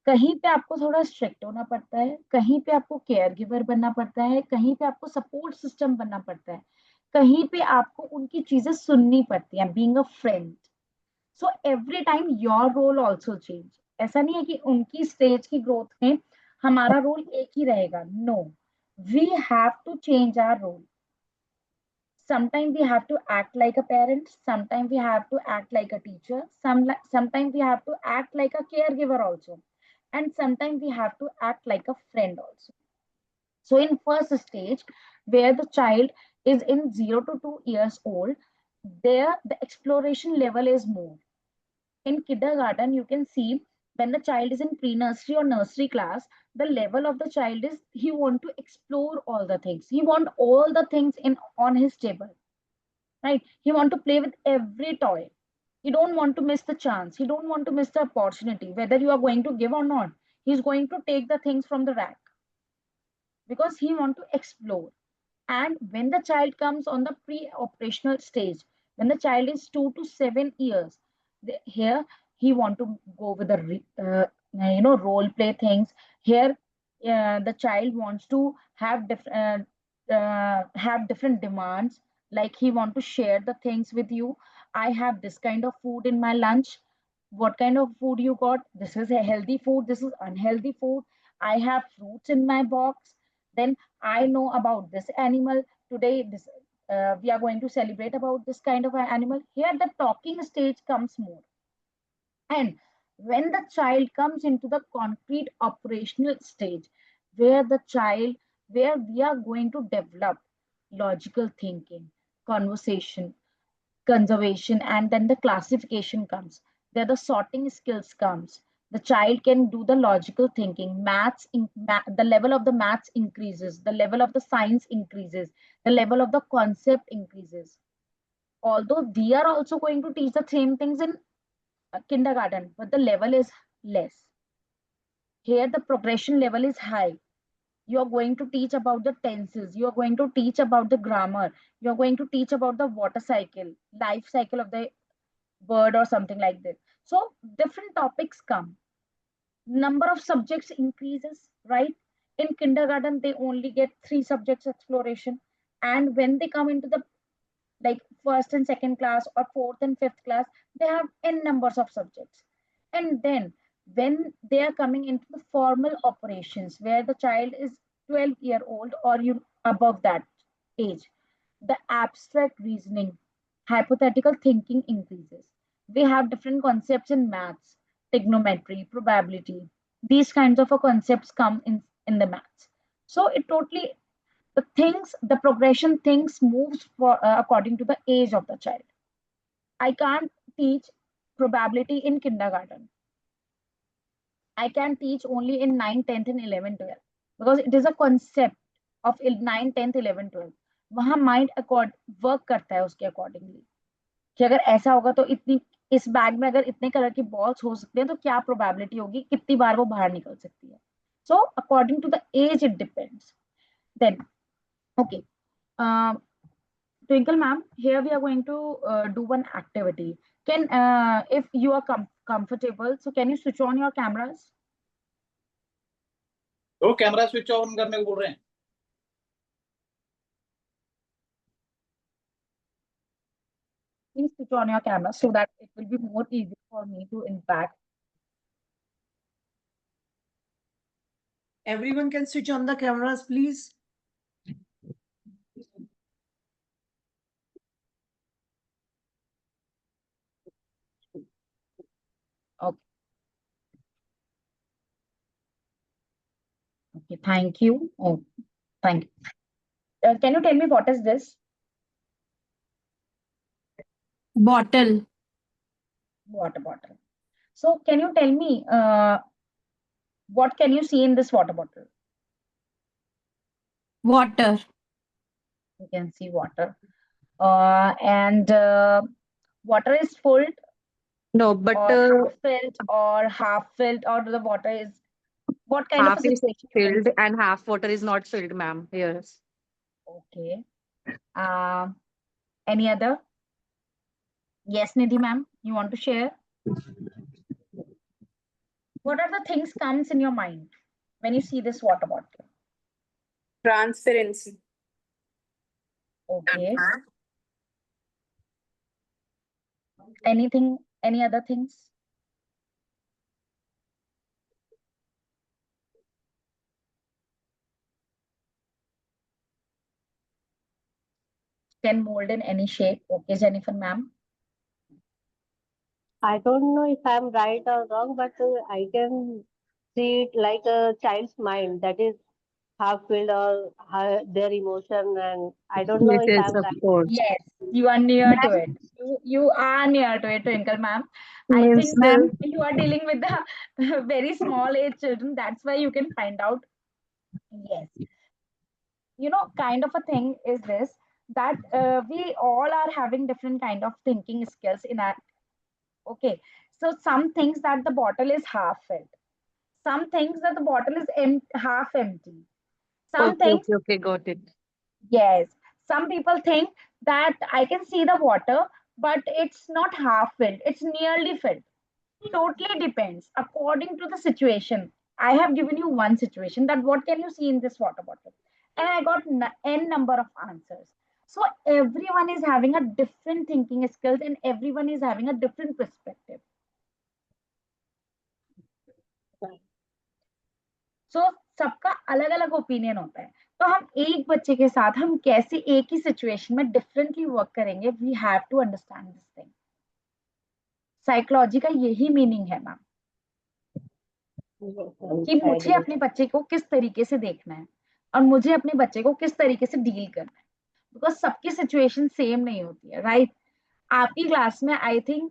कहीं पे आपको थोड़ा स्ट्रिक्ट होना पड़ता है, कहीं पे आपको केयर गिवर बनना पड़ता है, कहीं पे आपको सपोर्ट सिस्टम बनना पड़ता है, कहीं पे आपको उनकी चीजें सुननी पड़ती हैं, being a friend. So every time your role also change. ऐसा नहीं है कि उनकी स्टेज की ग्रोथ में हमारा रोल एक ही रहेगा, no, we have to change our role. Sometimes we have to act like a parent, sometimes we have to act like a teacher, sometimes we have to act like a caregiver also, and sometimes we have to act like a friend also. So in first stage, where the child is in 0 to 2 years old, there the exploration level is more. In kindergarten, you can see when the child is in pre-nursery or nursery class, the level of the child is he want to explore all the things. He want all the things in on his table, right? He want to play with every toy. He don't want to miss the chance. He don't want to miss the opportunity, whether you are going to give or not. He's going to take the things from the rack because he want to explore. And when the child comes on the pre-operational stage, when the child is 2 to 7 years, here he want to go with the role play things. Here, the child wants to have different demands. Like he want to share the things with you. I have this kind of food in my lunch. What kind of food you got? This is a healthy food. This is unhealthy food. I have fruits in my box. Then I know about this animal today. This we are going to celebrate about this kind of an animal. Here, the talking stage comes more. And when the child comes into the concrete operational stage, where the child, where we are going to develop logical thinking, conversation, conservation, and then the classification comes, there the sorting skills comes. The child can do the logical thinking. The level of the maths increases, the level of the science increases, the level of the concept increases. Although we are also going to teach the same things in kindergarten, but the level is less. Here the progression level is high. You are going to teach about the tenses, you are going to teach about the grammar, you are going to teach about the water cycle, life cycle of the bird or something like this. So different topics come, number of subjects increases, right? In kindergarten they only get 3 subjects exploration, and when they come into the like first and second class or fourth and fifth class, they have n numbers of subjects. And then when they are coming into the formal operations where the child is 12-year-old or you above that age, the abstract reasoning, hypothetical thinking increases. We have different concepts in maths, trigonometry, probability. These kinds of concepts come in the maths. So it totally, the progression things moves for according to the age of the child. I can't teach probability in kindergarten. I can teach only in 9, 10th and 11, 12 because it is a concept of 9, 10th, 11, 12. वहां mind accord work करता है उसके accordingly कि अगर ऐसा होगा तो इतनी इस बैग में अगर इतने कलर की बॉल्स हो सकते हैं तो क्या प्रोबेबिलिटी होगी, कितनी बार वो बाहर निकल सकती है. So according to the age it depends. Then okay, Twinkle ma'am, here we are going to do one activity. If you are comfortable, so can you switch on your cameras? तो camera switch on करने को बोल रहे हैं. Please switch on your camera so that it will be more easy for me to impact. Everyone can switch on the cameras, please. Okay. Okay, thank you. Oh, thank you. Can you tell me what is this? Bottle. Water bottle. So can you tell me what can you see in this water bottle? Water. You can see water. And water is full No, but or half filled or half filled, or the water is what kind of half a is situation you can filled see? and half water is not filled, ma'am. Yes. Okay. Any other? Yes, Nidhi ma'am, you want to share? What are the things comes in your mind when you see this water bottle? Transparency. Okay. Anything, any other things? can mold in any shape. Okay, Jennifer ma'am. I don't know if I'm right or wrong, but I can see it like a child's mind that is half filled or their emotion, and I don't know Yes, if yes, I'm of right. course. Yes, you are near to Ma'am, it. You are near to it, Twinkle ma'am. I Yes, think ma'am. you are dealing with the very small age children. That's why you can find out. Yes. Kind of a thing is this, that we all are having different kind of thinking skills in our. Okay. So some things that the bottle is half filled. Some things that the bottle is half empty. Some Okay, things, okay, okay, got it. yes. Some people think that I can see the water, but it's not half filled. It's nearly filled. Totally depends according to the situation. I have given you one situation, that what can you see in this water bottle, and I got n number of answers. So everyone is having a different thinking skills, and everyone is having a different perspective. सो सबका अलग अलग opinion होता है, तो हम एक बच्चे के साथ हम कैसे एक ही सिचुएशन में डिफरेंटली वर्क करेंगे, we have to understand this thing. Psychology का यही मीनिंग है मैम, कि I मुझे agree. अपने बच्चे को किस तरीके से देखना है और मुझे अपने बच्चे को किस तरीके से डील करना है, बिकॉज सबकी सिचुएशन सेम नहीं होती है, राइट? आपकी क्लास में आई थिंक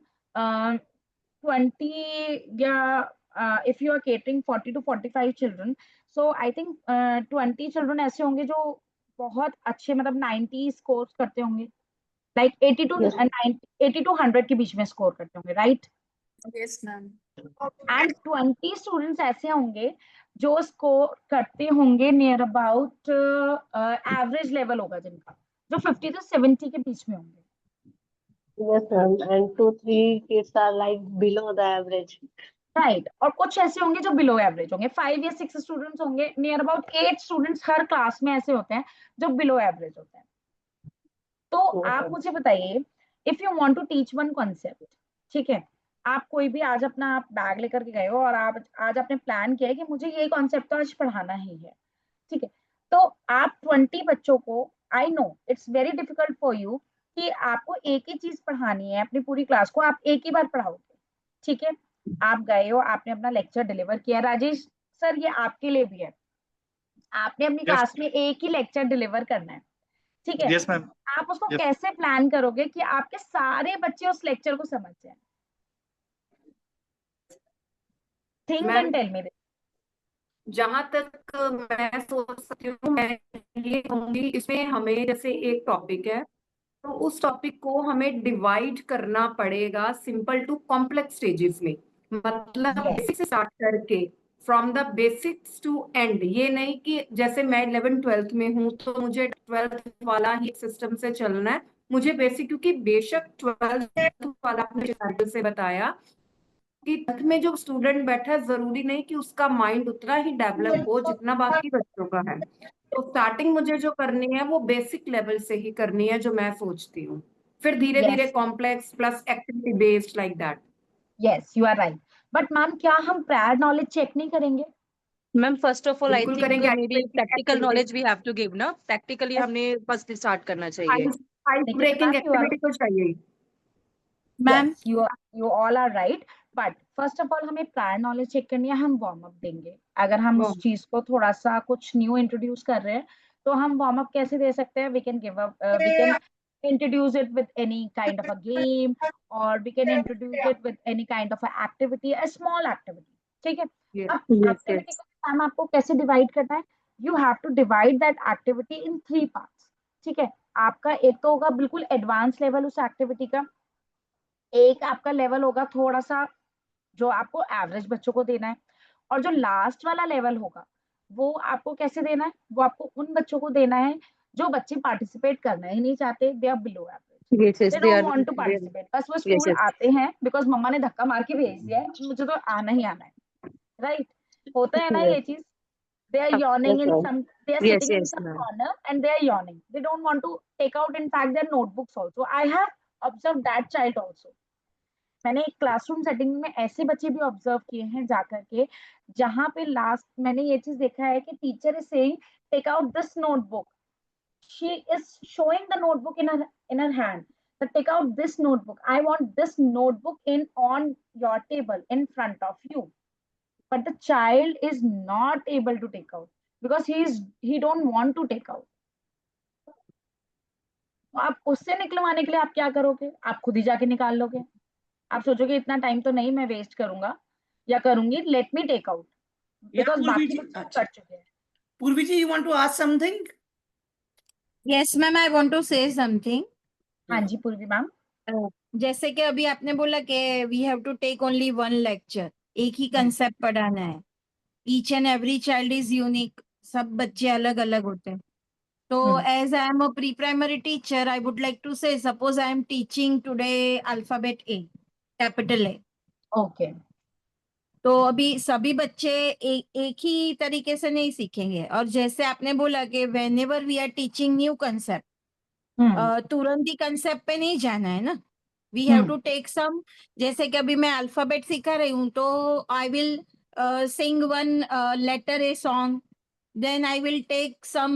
20 या if you are catering 40 to 45 children, so I think 20 children ऐसे होंगे जो बहुत अच्छे मतलब 90 स्कोर करते होंगे, लाइक 80 to Yes. 80 to 100 के बीच में स्कोर करते होंगे, right? yes, ma'am. And 20 students ऐसे होंगे जो स्कोर करते होंगे नियर अबाउट एवरेज लेवल होगा जिनका, जो 50 to 70 के बीच में होंगे, Yes, ma'am. And 2, 3 kids are like below the average. Right? और कुछ ऐसे होंगे जो बिलो एवरेज होंगे, 5 या 6 स्टूडेंट्स होंगे, near about 8 students her class में ऐसे होते हैं जो बिलो एवरेज होते हैं। तो Yes, आप ma'am. मुझे बताइए, if you want to teach one concept, ठीक है, आप कोई भी आज अपना आप बैग लेकर के गए हो और आप आज आपने प्लान किया है कि मुझे ये कॉन्सेप्ट तो आज पढ़ाना ही है, ठीक है, तो आप 20 बच्चों को, I know it's very difficult for you कि आपको एक ही चीज पढ़ानी है अपनी पूरी क्लास को, आप एक ही बार पढ़ाओगे, ठीक है, आप गए हो, आपने अपना लेक्चर डिलीवर किया, राजेश सर ये आपके लिए भी है, आपने अपनी Yes, क्लास में एक ही लेक्चर डिलीवर करना है, ठीक है, yes, ma'am. आप उसको Yes. कैसे प्लान करोगे कि आपके सारे बच्चे उस लेक्चर को समझ जाए? Think ma'am, and tell me. जहां तक मैं सोच सकती हूँ, मैं ये कहूंगी इसमें हमें जैसे एक टॉपिक है तो उस टॉपिक को हमें डिवाइड करना पड़ेगा सिंपल टू कॉम्प्लेक्स स्टेजेस में, मतलब यस बेसिक से स्टार्ट करके from the basics to end. ये नहीं कि जैसे मैं 11th-12th में हूँ तो मुझे 12th वाला ही सिस्टम से चलना है, मुझे बेसिक, क्योंकि बेशक 12th वाला आपने से बताया कि 10th में जो स्टूडेंट बैठा है जरूरी नहीं कि उसका माइंड उतना ही डेवलप हो जितना बाकी बच्चों का है, तो स्टार्टिंग मुझे जो करनी है वो बेसिक लेवल से ही करनी है जो मैं सोचती हूँ, फिर धीरे धीरे yes complex plus activity based like that. Yes you are right, but ma'am क्या हम प्रायर नॉलेज चेक नहीं करेंगे? Ma'am first of all I बिल्कुल थिंक करेंगे। Maybe practical knowledge we have to give ना, प्रैक्टिकली हमने first start करना चाहिए। Ice Nikita breaking ma'am you are, activity तो चाहिए। Ma'am yes you all are right, but first of all हमें prior knowledge check करनी है, हम वार्म अप देंगे। अगर हम वो उस चीज को थोड़ा सा कुछ न्यू इंट्रोड्यूस कर रहे हैं तो हम वार्म अप कैसे दे सकते हैं? We can give up, we can introduce it with any kind of a game, or we can introduce it with any kind of a activity, a small activity, ठीक है? ये अब यस एक्टिविटी यस को हम आपको कैसे divide करना है? You have to divide that activity in 3 parts, ठीक है? आपका एक तो होगा बिल्कुल एडवांस लेवल उस एक्टिविटी का, एक आपका लेवल होगा थोड़ा सा जो आपको एवरेज बच्चों को देना है, और जो लास्ट वाला लेवल होगा वो आपको कैसे देना है? वो आपको उन बच्चों को देना है जो बच्चे पार्टिसिपेट करना ही नहीं चाहते, they are below average, yes yes they they don't are want to participate, बस वो यस स्कूल यस आते हैं बिकॉज मम्मा ने धक्का मार के भेज दिया है, मुझे तो आना ही आना है, राइट? होता है ना Yes. ये चीज, they are Yes, yawning in ma'am. some, they are yes sitting in yes some ma'am corner and they are yawning, they don't want to take out in fact their notebooks also. I have observed that child also. मैंने एक classroom setting में ऐसे बच्चे भी observe किए हैं जाकर के, जहां पे लास्ट मैंने ये चीज देखा है कि teacher is saying take out this notebook, she is showing the notebook in her hand, that take out this notebook, I want this notebook in on your table in front of you, but the child is not able to take out because he don't want to take out. तो आप उससे निकलवाने के लिए आप क्या करोगे? आप खुद ही जाके निकाल लोगे। आप सोचोगे इतना टाइम तो नहीं मैं वेस्ट करूंगा या करूंगी, let me take out, because बाकी बच्चे कर चुके हैं। Purvi ji, you want to ask something? Yes ma'am, I want to say something. हाँ जी पूर्वी मैम। जैसे कि अभी आपने बोला कि we have to take only one lecture, एक ही कंसेप्ट पढ़ाना है। Each and every child is unique, सब बच्चे अलग अलग होते हैं। तो as I am a pre primary teacher, I would like to say, suppose I am teaching today alphabet A, capital A. Okay. तो अभी सभी बच्चे एक ही तरीके से नहीं सीखेंगे। और जैसे आपने बोला कि whenever we are teaching new concept, तुरंत ही कंसेप्ट पे नहीं जाना है ना, we have to take some. जैसे कि अभी मैं अल्फाबेट सिखा रही हूँ, तो I will sing one letter A song, then I will take some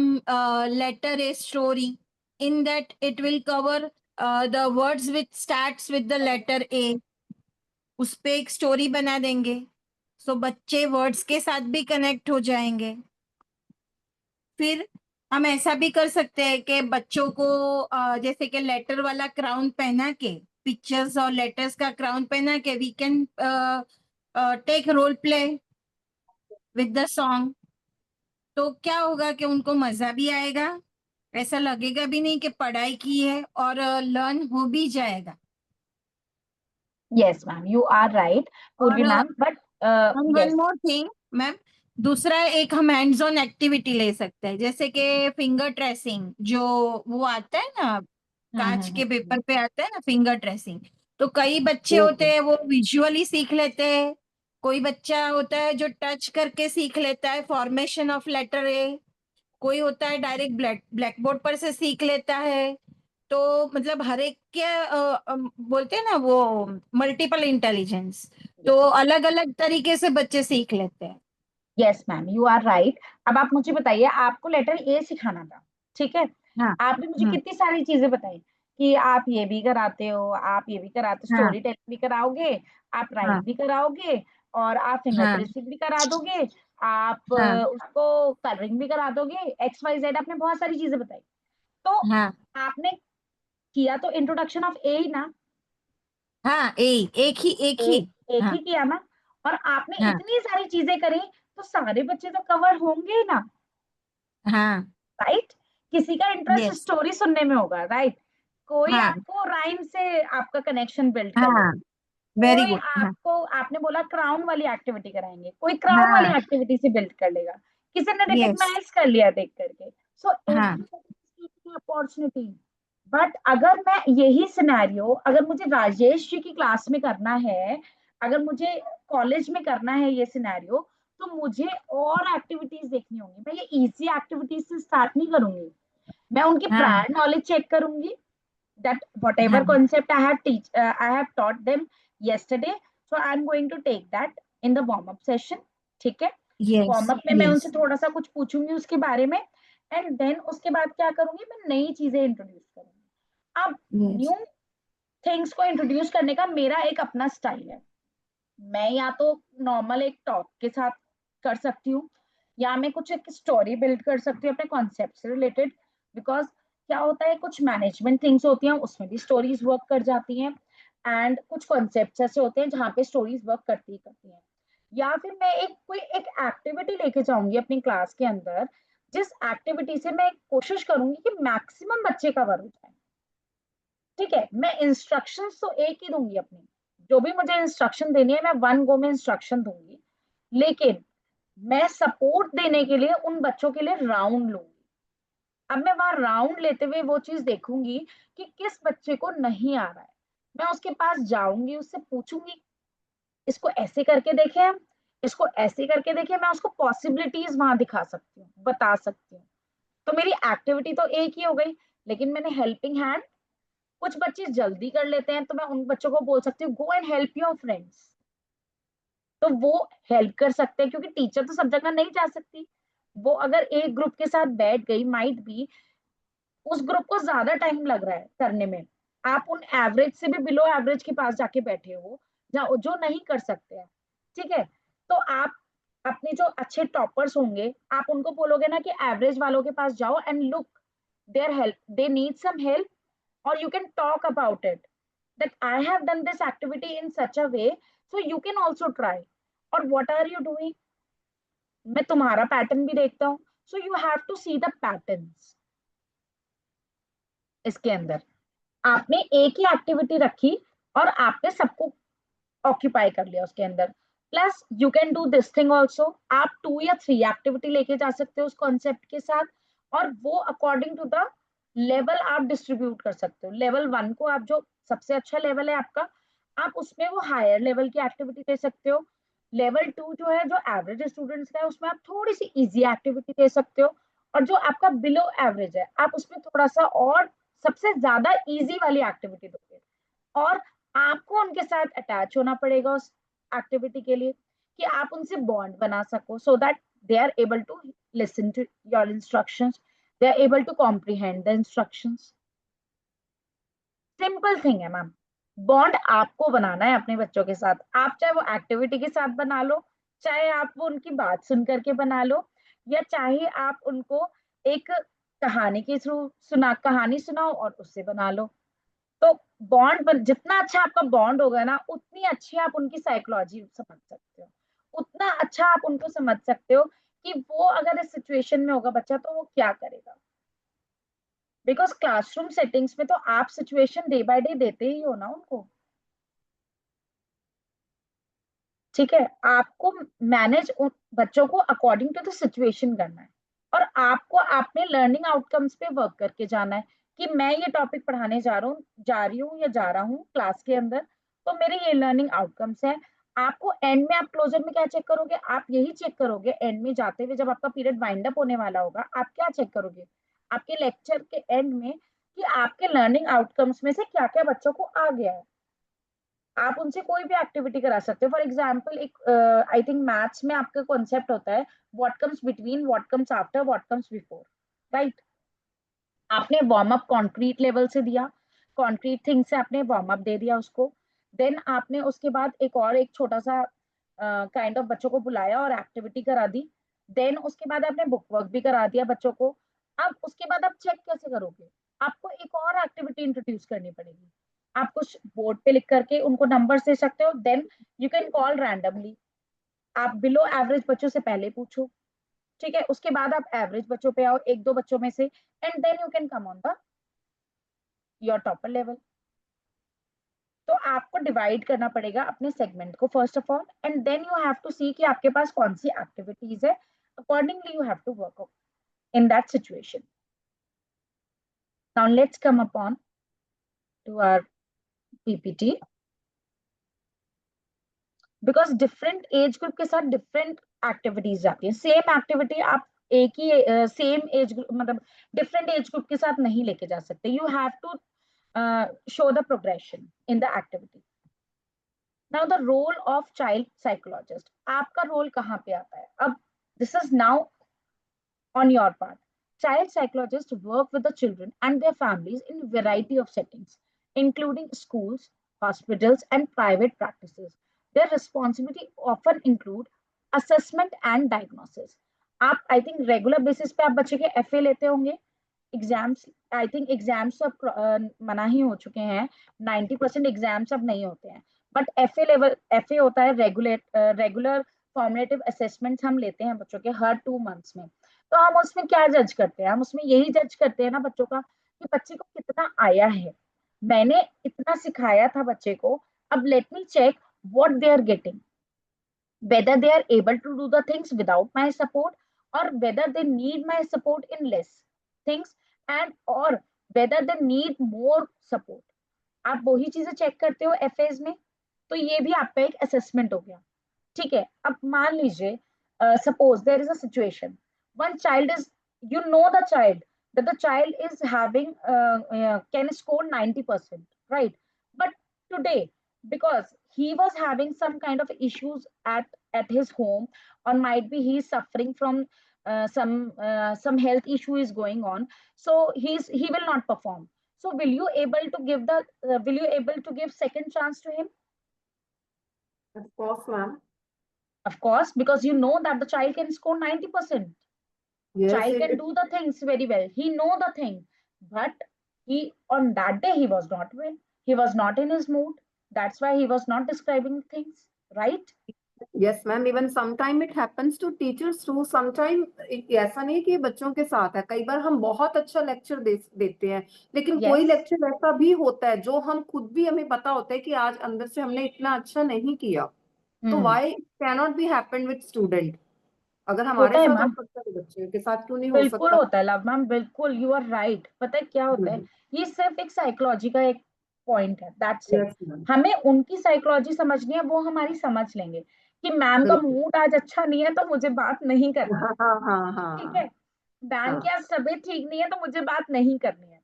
letter A story. In that it will cover the words which starts with the letter A. उस पे एक स्टोरी बना देंगे, सो बच्चे वर्ड्स के साथ भी कनेक्ट हो जाएंगे। फिर हम ऐसा भी कर सकते हैं कि बच्चों को जैसे कि लेटर वाला क्राउन पहना के, पिक्चर्स और लेटर्स का क्राउन पहना के, we can take role play with the song. तो क्या होगा कि उनको मजा भी आएगा, ऐसा लगेगा भी नहीं कि पढ़ाई की है, और लर्न हो भी जाएगा। Yes ma'am, you are right Purvi ma'am, but one more thing ma'am, दूसरा एक हम हैंड्स ऑन एक्टिविटी ले सकते हैं, जैसे कि फिंगर ट्रेसिंग, जो वो आता है ना कांच के पेपर पे आता है ना फिंगर ट्रेसिंग। तो कई बच्चे होते हैं वो विजुअली सीख लेते हैं, कोई बच्चा होता है जो टच करके सीख लेता है फॉर्मेशन ऑफ लेटर ए, कोई होता है डायरेक्ट ब्लैक बोर्ड पर से सीख लेता है। तो मतलब हर एक के बोलते हैं ना वो मल्टीपल इंटेलिजेंस, तो अलग अलग तरीके से बच्चे सीख लेते हैं। Yes ma'am, you are right. अब आप मुझे बताइए, आपको लेटर ए सिखाना था, ठीक है? हाँ, आपने मुझे कितनी सारी चीजें बताई कि आप ये भी कराते हो, आप ये भी कराते हो, स्टोरी टेलिंग भी कराओगे, आप राइट भी कराओगे, और आप फिंगर ट्रेसिंग भी करा दोगे, आप उसको कलरिंग भी करा दोगे, XYZ आपने बहुत सारी चीजें बताई। तो आपने किया तो इंट्रोडक्शन ऑफ ए ही ना? हाँ, एक ही किया ना? और आपने इतनी सारी चीजें करी, तो सारे बच्चे तो कवर होंगे ना? हाँ, राइट? किसी का इंटरेस्ट स्टोरी सुनने में होगा, राइट? कोई आपको राइम से आपका कनेक्शन बिल्ड करेगा, वेरी कोई गुड। आपको, आपने बोला क्राउन वाली एक्टिविटी कराएंगे, कोई क्राउन वाली एक्टिविटी से बिल्ड कर लेगा, किसी ने रिकग्नाइज कर लिया देख करके। So opportunity. बट अगर मैं यही सिनेरियो अगर मुझे राजेश जी की क्लास में करना है, अगर मुझे कॉलेज में करना है ये सिनेरियो, तो मुझे और एक्टिविटीज देखनी होंगी। मैं ये इजी एक्टिविटीज से स्टार्ट नहीं करूंगी, मैं उनकी प्रायर नॉलेज चेक करूंगी, that whatever concept I have taught them yesterday, so I'm going to take that in the warm up session, ठीक है? वार्म अप में मैं उनसे थोड़ा सा कुछ पूछूंगी उसके बारे में, एंड देन उसके बाद क्या करूंगी, मैं नई चीजें इंट्रोड्यूस करूंगी। अब न्यू थिंग्स को इंट्रोड्यूस करने का मेरा एक अपना स्टाइल है। मैं या तो नॉर्मल एक टॉक के साथ कर सकती हूँ, या मैं कुछ एक स्टोरी बिल्ड कर सकती हूँ अपने कॉन्सेप्ट से रिलेटेड, बिकॉज क्या होता है, कुछ मैनेजमेंट थिंग्स होती हैं उसमें भी स्टोरीज वर्क कर जाती हैं, एंड कुछ कॉन्सेप्ट्स ऐसे होते हैं जहाँ पे स्टोरीज वर्क करती हैं। या फिर मैं कोई एक एक्टिविटी लेके जाऊंगी अपनी क्लास के अंदर, जिस एक्टिविटी से मैं कोशिश करूंगी कि मैक्सिमम बच्चे कवर हो जाए, ठीक है? मैं इंस्ट्रक्शंस तो एक ही दूंगी अपनी, जो भी मुझे इंस्ट्रक्शन देनी है मैं वन गो में इंस्ट्रक्शन दूंगी, लेकिन मैं सपोर्ट देने के लिए उन बच्चों के लिए राउंड लूंगी। अब मैं वहां राउंड लेते हुए वो चीज देखूंगी कि किस बच्चे को नहीं आ रहा है, मैं उसके पास जाऊंगी, उससे पूछूंगी इसको ऐसे करके देखें हम, इसको ऐसे करके देखें, मैं उसको पॉसिबिलिटीज वहां दिखा सकती हूँ, बता सकती हूँ। तो मेरी एक्टिविटी तो एक ही हो गई, लेकिन मैंने हेल्पिंग हैंड। कुछ बच्चे जल्दी कर लेते हैं, तो मैं उन बच्चों को बोल सकती हूँ go and help your friends, तो वो हेल्प कर सकते हैं, क्योंकि टीचर तो सब जगह नहीं जा सकती। वो अगर एक ग्रुप के साथ बैठ गई, माइट बी उस ग्रुप को ज्यादा टाइम लग रहा है करने में, आप उन एवरेज से भी बिलो एवरेज के पास जाके बैठे हो जो नहीं कर सकते हैं, ठीक है। तो आप अपने जो अच्छे टॉपर्स होंगे आप उनको बोलोगे ना कि एवरेज वालों के पास जाओ and look there help, they need some help, और you can talk about it that I have done this activity in such a way, so you can also try. और what are you doing? मैं तुम्हारा pattern भी देखता हूँ, so you have to see the patterns. इसके अंदर आपने एक ही एक्टिविटी रखी और आपने सबको ऑक्यूपाई कर लिया उसके अंदर। Plus you can do this thing also, आप 2 या 3 एक्टिविटी लेके जा सकते हो उस कॉन्सेप्ट के साथ, और वो अकॉर्डिंग टू द लेवल आप डिस्ट्रीब्यूट कर सकते हो। लेवल 1 को आप जो सबसे अच्छा लेवल है आपका, आप उसमें वो हायर लेवल की एक्टिविटी दे सकते हो। लेवल 2 जो है, जो एवरेज स्टूडेंट्स का है, उसमें आप थोड़ी सी इजी एक्टिविटी दे सकते हो, और जो आपका बिलो एवरेज है आप उसमें थोड़ा सा और सबसे ज्यादा इजी वाली एक्टिविटी दोगे। और आपको उनके साथ अटैच होना पड़ेगा उस एक्टिविटी के लिए, कि आप उनसे बॉन्ड बना सको, so that they are able to listen to your instructions, they are able to comprehend the instructions. Simple thing है मैम, बॉन्ड आपको बनाना है अपने बच्चों के साथ। आप चाहे वो एक्टिविटी के साथ बना लो, चाहे आप वो उनकी बात सुन करके बना लो, या चाहे आप उनको एक कहानी के थ्रू कहानी सुनाओ और उससे बना लो। तो जितना अच्छा आपका बॉन्ड होगा ना, उतनी अच्छी आप उनकी साइकोलॉजी समझ सकते हो, उतना अच्छा आप उनको समझ सकते हो कि वो अगर इस सिचुएशन में होगा बच्चा तो वो क्या करेगा। बिकॉज क्लासरूम सेटिंग्स में तो आप सिचुएशन डे बाय डे देते ही हो ना उनको, ठीक है। आपको मैनेज बच्चों को अकॉर्डिंग टू द सिचुएशन करना है, और आपको अपने लर्निंग आउटकम्स पे वर्क करके जाना है कि मैं ये टॉपिक पढ़ाने जा रही हूँ या जा रहा हूँ क्लास के अंदर, तो मेरे ये लर्निंग आउटकम्स हैं। आपको एंड में, आप क्लोजर में क्या चेक करोगे, आप यही चेक करोगे एंड में जाते हुए, जब आपका पीरियड वाइंड अप होने वाला होगा, आप क्या चेक करोगे आपके लेक्चर के एंड में, कि आपके लर्निंग आउटकम्स में से क्या क्या बच्चों को आ गया है। आप उनसे कोई भी एक्टिविटी करा सकते हो। फॉर एग्जाम्पल, एक आई थिंक मैथ्स में आपका कॉन्सेप्ट होता है what comes between, what comes after, what comes before, right. आपने वार्म अप कॉन्क्रीट लेवल से दिया, कॉन्क्रीट थिंग से आपने वार्म अप दे दिया उसको। देन आपने उसके बाद एक छोटा सा काइंड ऑफ बच्चों को बुलाया और एक्टिविटी करा दी। देन उसके बाद आपने बुक वर्क भी करा दिया बच्चों को। अब उसके बाद आप चेक कैसे करोगे, आपको एक और एक्टिविटी इंट्रोड्यूस करनी पड़ेगी। आप कुछ बोर्ड पे लिख करके उनको नंबर दे सकते हो, then you can call randomly. आप बिलो एवरेज बच्चों से पहले पूछो, ठीक है, उसके बाद आप एवरेज बच्चों पे आओ, एक दो बच्चों में से, and then you can come on the your topper level. तो आपको डिवाइड करना पड़ेगा अपने सेगमेंट को first of all, and then you have to see कि आपके पास कौन सी एक्टिविटीज है, accordingly you have to work in that situation. Now let's come upon to our PPT. Because different age group के साथ डिफरेंट एक्टिविटीज जाती है। सेम एक्टिविटी आप एक ही सेम एज मतलब डिफरेंट एज ग्रुप के साथ नहीं लेके जा सकते। You have to show the progression in the activity. Now the role of child psychologist, आपका रोल कहाँ पे आता है अब, this is now on your part. Child psychologists work with the children and their families in a variety of settings, including schools, hospitals, and private practices. Their responsibility often include assessment and diagnosis. आप I think regular basis पे आप बच्चे के FA लेते होंगे, exams, I think exams अब मना ही हो चुके हैं, 90% एग्जाम्स अब नहीं होते हैं, बट एफए होता है रेगुलर फॉर्मेटिव असेसमेंट्स हम लेते हैं बच्चों के हर 2 मंथ्स में। तो हम उसमें क्या जज करते हैं, हम उसमें यही जज करते हैं ना बच्चों का कि बच्चे को कितना आया है, मैंने इतना सिखाया था बच्चे को, अब let me check what they are getting, whether they are able to do the things without my support, or whether they need my support in less things, and or whether they need more support। आप वही चीजें check करते हो एफएज में। तो ये भी आपका एक असेसमेंट हो गया, ठीक है। अब मान लीजिए suppose there is a situation, one child is, you know, the child, that the child is having can score 90%, right? But today, because he was having some kind of issues at his home, or might be he is suffering from some health issue is going on, so he will not perform. So will you able to give second chance to him? Of course, ma'am. Of course, because you know that the child can score 90%. Yes, Child can do the things very well. He know the thing, but he on that day he was not well. He was not in his mood. That's why he was not describing things, right? yes ma'am, even sometime it happens to teachers through, sometime ऐसा नहीं कि बच्चों के साथ है, कई बार हम बहुत अच्छा लेक्चर देते हैं, लेकिन कोई Yes. लेक्चर ऐसा भी होता है जो हम खुद भी हमें पता होता है कि आज अंदर से हमने इतना अच्छा नहीं किया, तो Hmm. Why cannot be happen with student? अगर हमारे होता है साथ हो मैम, सकता है बच्चे के साथ क्यों नहीं हो बिल्कुल सकता? होता है लव मैम, बिल्कुल यू आर राइट। पता है क्या होता है, ये सिर्फ एक साइकोलॉजी का एक पॉइंट है, दैट्स इट। यस मैम, हमें उनकी साइकोलॉजी समझनी है, वो हमारी समझ लेंगे कि मैम का बिल्कुल। मूड आज अच्छा नहीं है तो मुझे बात नहीं करनी, हाँ हाँ हाँ ठीक हाँ है। मैम हाँ, की आज तबीयत ठीक नहीं है तो मुझे बात नहीं करनी है।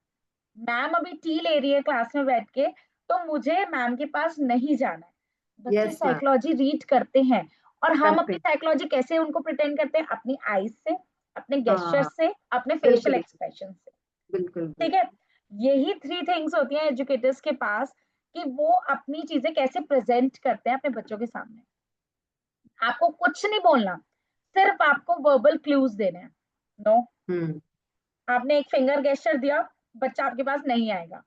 मैम अभी टी ले रही है क्लास में बैठ के, तो मुझे मैम के पास नहीं जाना है। बच्चे यस मैम, साइकोलॉजी रीड करते हैं, और हम करते अपनी साइकोलॉजी कैसे उनको प्रिटेंड करते हैं? अपनी आईज से, अपने गेस्चर हाँ, से, अपने बिल्कुल फेशियल एक्सप्रेशन से, बिल्कुल ठीक है। यही 3 थिंग्स होती हैं एजुकेटर्स के पास, कि वो अपनी चीजें कैसे प्रेजेंट करते हैं अपने बच्चों के सामने। आपको कुछ नहीं बोलना, सिर्फ आपको वर्बल क्लूज देने हैं। नो, हम्म। आपने एक फिंगर गेस्चर दिया, बच्चा आपके पास नहीं आएगा,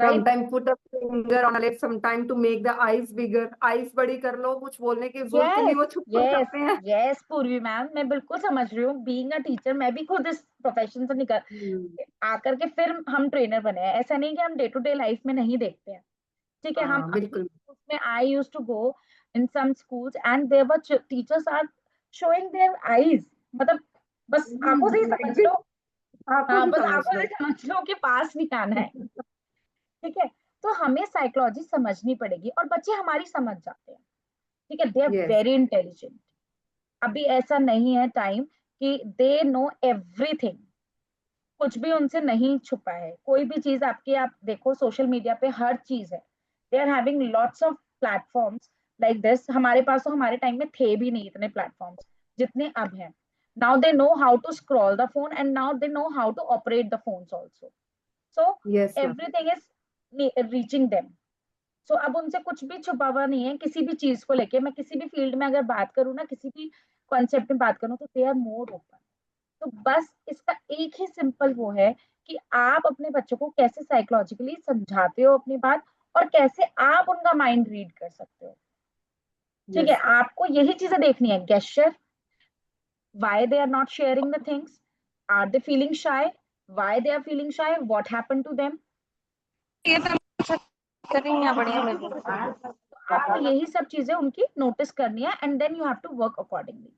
right? Sometimes put a finger on a lip, sometime to make the eyes bigger. eyes बड़ी कर लो, कुछ बोलने की जरूरत नहीं, यस वो चुप हो यस जाते हैं। यस पूर्वी मैम, मैं बिल्कुल समझ रही हूँ। बीइंग अ टीचर, मैं भी खुद इस प्रोफेशन से निकल आकर के फिर हम ट्रेनर बने हैं। ऐसा नहीं कि हम डे टू डे लाइफ में नहीं देखते हैं, ठीक है। हम हाँ अपनी बिल्कुल। schools में, I use to go in some schools and there were teachers are showing their eyes, मतलब बस आंखों से ही समझ लो। आपको हाँ, भी बस समझ आंखों लो। से समझ लो कि पास नहीं आना है, ठीक है। तो हमें साइकोलॉजी समझनी पड़ेगी, और बच्चे हमारी समझ जाते हैं, ठीक है। They are yes, very intelligent. अभी ऐसा नहीं है टाइम कि दे नो एवरीथिंग, कुछ भी उनसे नहीं छुपा है। कोई भी चीज आपकी, आप देखो सोशल मीडिया पे हर चीज है। They are having lots of platforms like this. हमारे पास तो हमारे टाइम में थे भी नहीं इतने प्लेटफॉर्म्स जितने अब हैं। Now they know how to scroll the phone, and now they know how to operate the phones also. So yes ma'am, everything is reaching them. So अब उनसे कुछ भी छुपा हुआ नहीं है किसी भी चीज को लेके। मैं किसी भी फील्ड में अगर बात करूँ ना, किसी भी कॉन्सेप्ट में बात करूँ, तो दे आर मोर ओपन। तो बस इसका एक ही सिंपल वो है कि आप अपने बच्चों को कैसे साइकोलॉजिकली समझाते हो अपनी बात, और कैसे आप उनका माइंड रीड कर सकते हो, ठीक है। यस आपको यही चीजें देखनी है। Gesture, why they are not sharing the things, are they feeling shy, why they are feeling shy, what happened to them। ये तो कर रही हैं बढ़िया मेरे को। तो आपको यही सब चीजें उनकी नोटिस करनी है, and then you have to work accordingly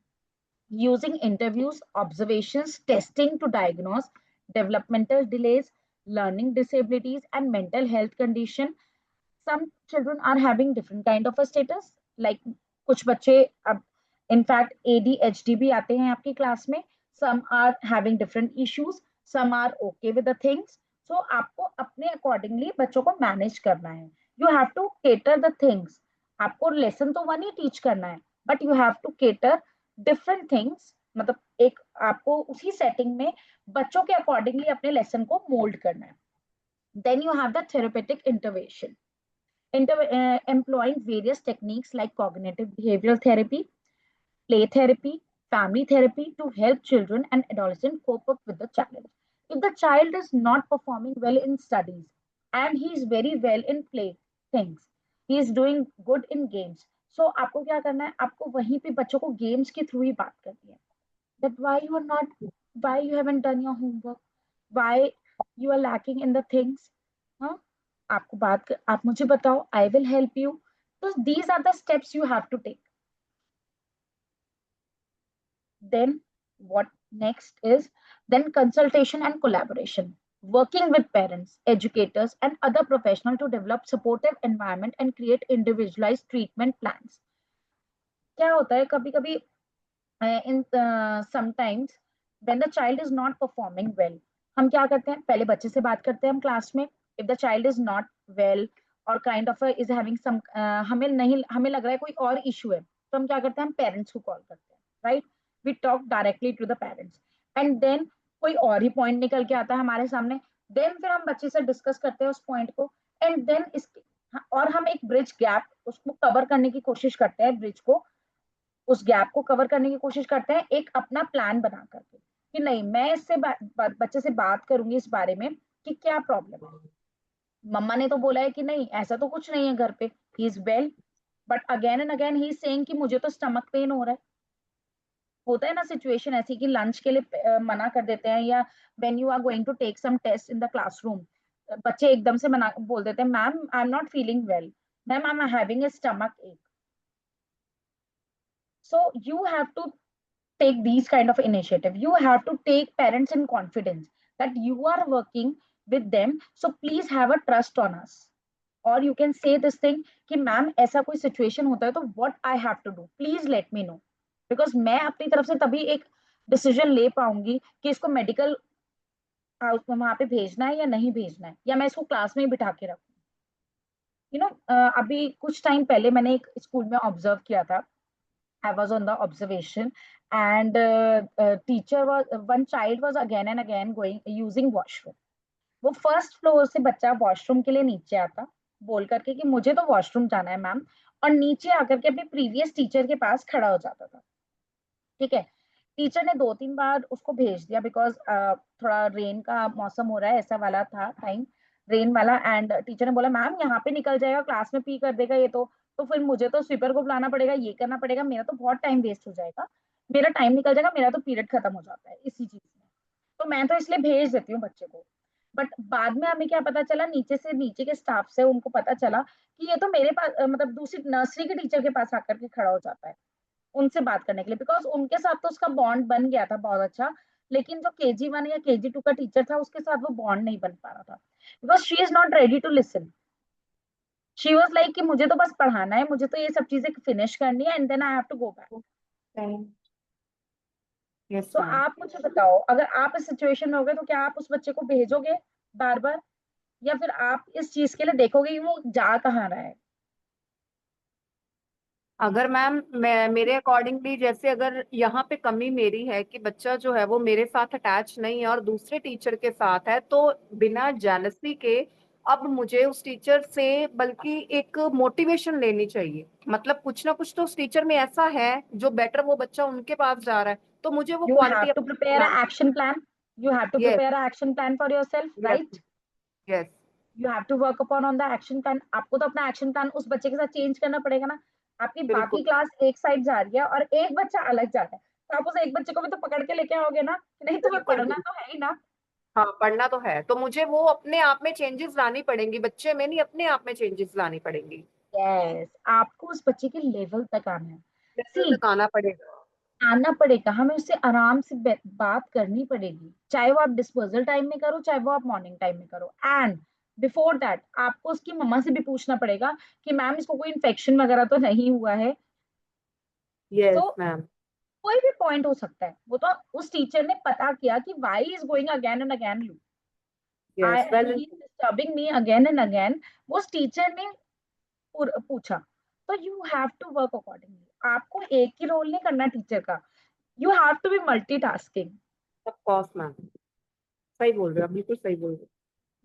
using interviews, observations, testing to diagnose developmental delays, learning disabilities, and mental health condition. Some children are having different kind of a status, like कुछ बच्चे अब in fact ADHD भी आते हैं आपकी class में। some are having different issues, some are okay with the things। so आपको अपने accordingly बच्चों को manage करना है। you have to cater the things। आपको lesson तो वन ही teach करना है, but you have to cater different things। मतलब एक आपको उसी setting में बच्चों के accordingly अपने lesson को mold करना है। then you have the therapeutic intervention, employing various techniques like cognitive behavioral therapy, play therapy, family therapy to help children and adolescents cope up with the challenge. If the child is not performing well in studies and he is very well in play things, he is doing good in games, so आपको क्या करना है? आपको वहीं पे बच्चों को games के थ्रू ही बात करनी है। That why you are not, why you haven't done your homework, why you are lacking in the things, हाँ? आपको आप मुझे बताओ, I will help you। So these are the steps you have to take। Then what next is then consultation and collaboration, working with parents, educators, and other professionals to develop supportive environment and create individualized treatment plans। क्या होता है कभी कभी in sometimes when the child is not performing well, हम क्या करते हैं? पहले बच्चे से बात करते हैं हम क्लास में। if the child is not well or kind of is having some हमें लग रहा है कोई और इशू है, तो हम क्या करते हैं? हम पेरेंट्स को कॉल करते हैं, right? We talk directly to the parents, and then कोई और ही पॉइंट निकल के आता है हमारे सामने, देन फिर हम बच्चे से डिस्कस करते हैं उस पॉइंट को, एंड देन इस और हम एक ब्रिज गैप उसको कवर करने की कोशिश करते हैं, ब्रिज को, उस गैप को कवर करने की कोशिश करते हैं एक अपना प्लान बना करके, कि नहीं मैं इससे बच्चे से बात करूंगी इस बारे में कि क्या प्रॉब्लम है। मम्मा ने तो बोला है कि नहीं ऐसा तो कुछ नहीं है घर पे, he is well, but again and again he is saying कि मुझे तो स्टमक पेन हो रहा है। होता है ना सिचुएशन ऐसी कि लंच के लिए मना कर देते हैं, या when you are going to take some test in the classroom, बच्चे एकदम से मना बोल देते हैं, ma'am I am not feeling well, ma'am I am having a stomach ache. So you have to take these kind of initiative. You have to take parents in confidence that you are working with them. So please have a trust on us. Or you can say this thing कि ma'am ऐसा कोई situation होता है तो what I have to do, please let me know. Because मैं अपनी तरफ से तभी एक decision ले पाऊंगी कि इसको medical हाउस में वहां पे भेजना है या नहीं भेजना है, या मैं इसको क्लास में ही बिठा के रखूं। अभी कुछ टाइम पहले मैंने एक स्कूल में ऑब्जर्व किया था, I was on the observation, and one child was again and again using washroom. वो फर्स्ट फ्लोर से बच्चा वॉशरूम के लिए नीचे आता बोल करके कि मुझे तो वॉशरूम जाना है मैम, और नीचे आकर के अपने प्रीवियस टीचर के पास खड़ा हो जाता था। ठीक है, टीचर ने 2-3 बार उसको भेज दिया, बिकॉज थोड़ा रेन का मौसम हो रहा है, ऐसा वाला था टाइम, रेन वाला, एंड टीचर ने बोला मैम यहाँ पे निकल जाएगा, क्लास में पी कर देगा ये तो फिर मुझे तो स्वीपर को बुलाना पड़ेगा, ये करना पड़ेगा, मेरा तो बहुत टाइम वेस्ट हो जाएगा, मेरा टाइम निकल जाएगा, मेरा तो पीरियड खत्म हो जाता है इसी चीज में, तो मैं तो इसलिए भेज देती हूँ बच्चे को। बट बाद में हमें क्या पता चला, नीचे के स्टाफ से उनको पता चला कि ये तो मेरे पास मतलब दूसरी नर्सरी के टीचर के पास आकर के खड़ा हो जाता है उनसे बात करने के लिए, बिकॉज उनके साथ तो उसका बॉन्ड बन गया था बहुत अच्छा, लेकिन जो KG1 या KG2 का टीचर था उसके साथ वो बॉन्ड नहीं बन पा रहा था, because she is not ready to listen. She was like कि मुझे तो बस पढ़ाना है, मुझे तो ये सब चीजें फिनिश करनी है, and then I have to go back. Yes, तो ma'am. आप मुझे बताओ, अगर आप इस सिचुएशन में होगे तो क्या आप उस बच्चे को भेजोगे बार बार, या फिर आप इस चीज के लिए देखोगे कि वो जा कहाँ रहा है? अगर मैम मेरे अकॉर्डिंगली, जैसे अगर यहाँ पे कमी मेरी है कि बच्चा जो है वो मेरे साथ अटैच नहीं है और दूसरे टीचर के साथ है, तो बिना जेलसी के अब मुझे उस टीचर से बल्कि एक मोटिवेशन लेनी चाहिए। मतलब कुछ ना कुछ तो उस टीचर में ऐसा है जो बेटर, वो बच्चा उनके पास जा रहा है, तो मुझे वो You quality have to prepare an action plan. You have to Yes, prepare an action plan for yourself, yes, right? yes. You have to work upon on the action plan. आपको तो अपना एक्शन प्लान उस बच्चे के साथ change करना पड़ेगा ना। आपकी बाकी बिल्कुल। क्लास एक साइड जा रही है और एक बच्चा अलग जा रहा है, तो आप उस एक बच्चे को भी तो पकड़ के लेके आओगे ना, कि नहीं तुम्हें बिल्कुल, पढ़ना तो है ही ना। हाँ पढ़ना तो है, तो मुझे वो अपने आप में चेंजेस लानी पड़ेंगी, बच्चे में नहीं, अपने आप में चेंजेस लानी पड़ेंगी। यस, आपको उस बच्चे के लेवल तक आना है। लेवल सी, तक आना पड़ेगा। आना पड़ेगा, हमें उससे आराम से बात करनी पड़ेगी, चाहे वो आप डिस्पोजल टाइम में करो, चाहे वो आप मॉर्निंग टाइम में करो, एंड बिफोर दैट आपको उसकी मम्मा से भी पूछना पड़ेगा कि मैम इसको कोई इन्फेक्शन वगैरह तो नहीं हुआ है। यस तो मैम। कोई भी पॉइंट हो सकता है, वो तो उस टीचर ने पता किया कि why is going again and again loo, yes well, he is disturbing me again and again, वो उस टीचर ने पूछा। तो you have to work accordingly, आपको एक ही रोल नहीं करना टीचर का, you have to be multitasking. Of course ma'am, सही बोल रहे हो आप, बिल्कुल सही बोल रहे हो।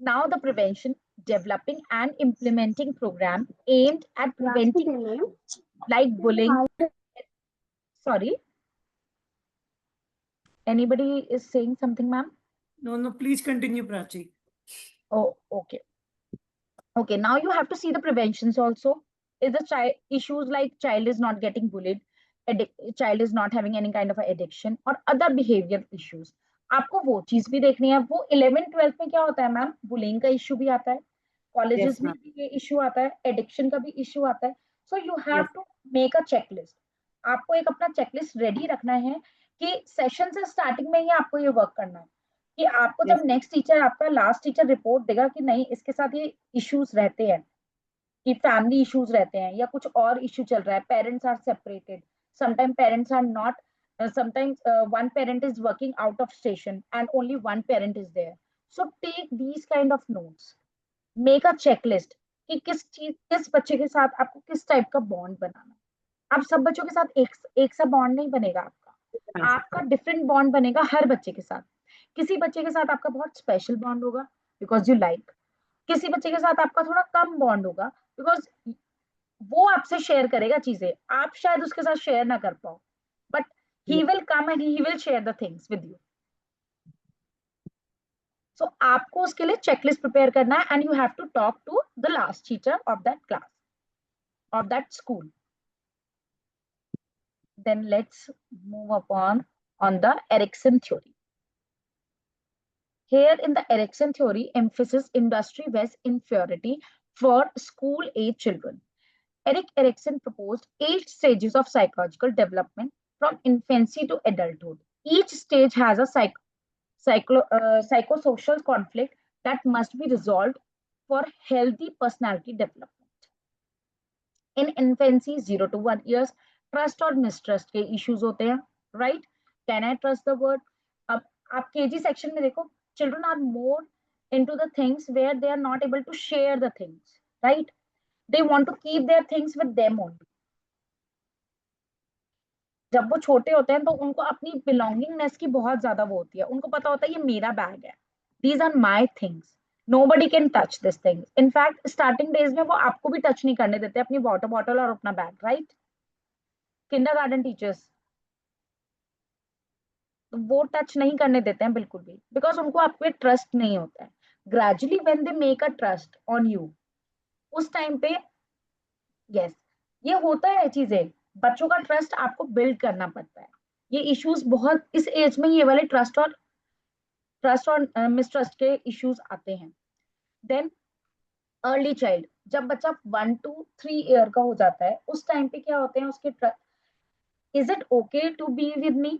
Now the prevention, developing and implementing program aimed at preventing like bullying. Sorry, anybody is saying something, ma'am? No, please continue, Prachi. Oh, okay. Okay, now you have to see the preventions also. Is the child issues like child is not getting bullied, child is not having any kind of a addiction or other behavior issues. आपको वो चीज भी देखनी है। वो 11th-12th में क्या होता है मैम, बुलिंग का इश्यू भी आता है, कॉलेजेस Yes, में ma'am. भी ये इश्यू आता है, एडिक्शन का भी इश्यू आता है। So you have Yes. To make a checklist. आपको एक अपना चेकलिस्ट रेडी रखना है कि सेशन से स्टार्टिंग में ही आपको ये वर्क करना है, कि आपको Yes. जब नेक्स्ट टीचर, आपका लास्ट टीचर रिपोर्ट देगा कि नहीं इसके साथ ये इश्यूज रहते हैं, कि फैमिली इश्यूज रहते हैं या कुछ और इश्यू चल रहा है, parents are separated, sometime parents are not, sometimes one parent is working out of station and only one parent is there. So take these kind of notes, make a checklist कि किस बच्चे के साथ आपको किस टाइप का bond बनाना है। आप सब बच्चों के साथ एक सा बॉन्ड नहीं बनेगा आपका, आपका डिफरेंट बॉन्ड बनेगा हर बच्चे के साथ। किसी बच्चे के साथ आपका बहुत स्पेशल बॉन्ड होगा बिकॉज यू लाइक, किसी बच्चे के साथ आपका थोड़ा कम बॉन्ड होगा बिकॉज वो आपसे शेयर करेगा चीजें, आप शायद उसके साथ शेयर ना कर पाओ, but he will come and he will share the things with you. So आपको उसके लिए चेकलिस्ट प्रिपेयर करना है and you have to talk to the last teacher of that class, of that school. Then let's move upon on the Erikson theory. Here in the Erikson theory, emphasis industry-based inferiority for school-age children. Erik Erikson proposed 8 stages of psychological development from infancy to adulthood. Each stage has a psychosocial conflict that must be resolved for healthy personality development. In infancy 0 to 1 years, trust और mistrust के issues होते हैं, right? Can I trust the word? अब आप KG section में देखो, children are more into the things where they are not able to share the things, right? They want to keep their things with them only. जब वो छोटे होते हैं तो उनको अपनी बिलोंगिंगनेस की बहुत ज्यादा वो होती है, उनको पता होता है ये मेरा बैग है, these are my things, nobody can touch this thing. In fact starting days में वो आपको भी टच नहीं करने देते अपनी वाटर बॉटल और अपना बैग, राइट? किंडरगार्टन टीचर्स वो टच नहीं करने देते हैं बिल्कुल भी, बिकॉज उनको आप पे ट्रस्ट नहीं होता है। Gradually when they make a trust on you, उस टाइम पे यस ये होता है चीजें, बच्चों का ट्रस्ट आपको बिल्ड करना पड़ता है। ये इश्यूज बहुत इस एज में ये वाले ट्रस्ट और मिसट्रस्ट के इश्यूज आते हैं। देन अर्ली चाइल्ड, जब बच्चा 1 to 3 ईयर का हो जाता है, उस टाइम पे क्या होते हैं उसके, is it okay to be with me,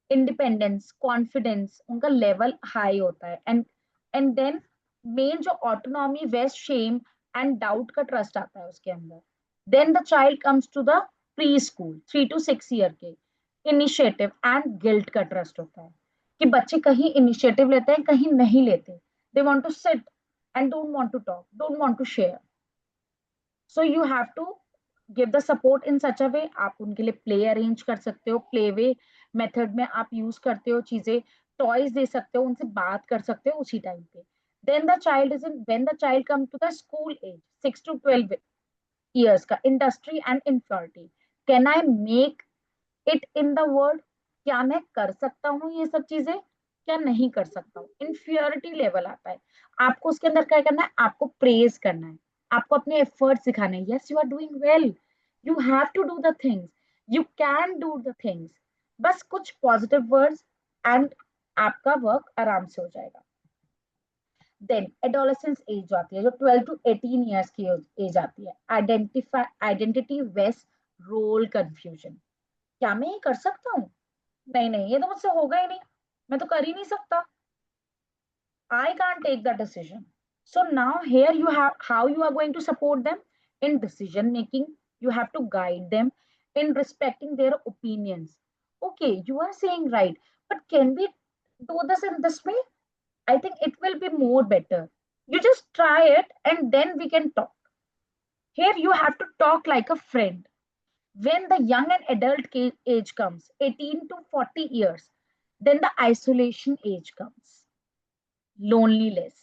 independence, confidence, उनका लेवल हाई होता है। एंड देन मेन जो autonomy, west, shame and doubt का ट्रस्ट आता है उसके अंदर। Then the child comes to the pre school 3 to 6 year के, इनिशिएटिव एंड गिल्ट का ट्रस्ट होता है कि बच्चे कहीं इनिशिएटिव लेते हैं कहीं नहीं लेते, they want to sit and don't want to talk, don't want to share. So you have to give the support in such a way, आप उनके लिए प्ले अरेंज कर सकते हो, प्ले वे मेथड में आप यूज करते हो चीजें, टॉयज दे सकते हो, उनसे बात कर सकते हो उसी टाइम पे। Then the child is in, when the child come to the school age 6 to 12 years का, industry and inferiority, can I make it in the world, क्या मैं कर सकता हूँ ये सब चीजें, क्या नहीं कर सकता हूँ, इनफ्योरिटी लेवल आता है। आपको उसके अंदर क्या करना है, आपको प्रेज करना है, आपको अपने एफर्ट सिखाने हैं, yes you are doing well, you have to do the things, you can do the things, बस कुछ पॉजिटिव वर्ड्स एंड आपका वर्क आराम से हो जाएगा। देन एडोलेसेंस एज जो आती है, जो 12 to 18 ईयर्स की एज आती है, आइडेंटिटी वेस्ट, रोल कंफ्यूजन, क्या मैं ये कर सकता हूँ, नहीं नहीं ये तो मुझसे होगा ही नहीं, मैं तो कर ही नहीं सकता, I can't take the decision. So now here you have how you are going to support them in decision making. You have to guide them in respecting their opinions. Okay, you are saying right, but can we do this in this way? I think it will be more better. You just try it and then we can talk. Here you have to talk like a friend. When the young and adult age comes, 18 to 40 years, then the isolation age comes, loneliness,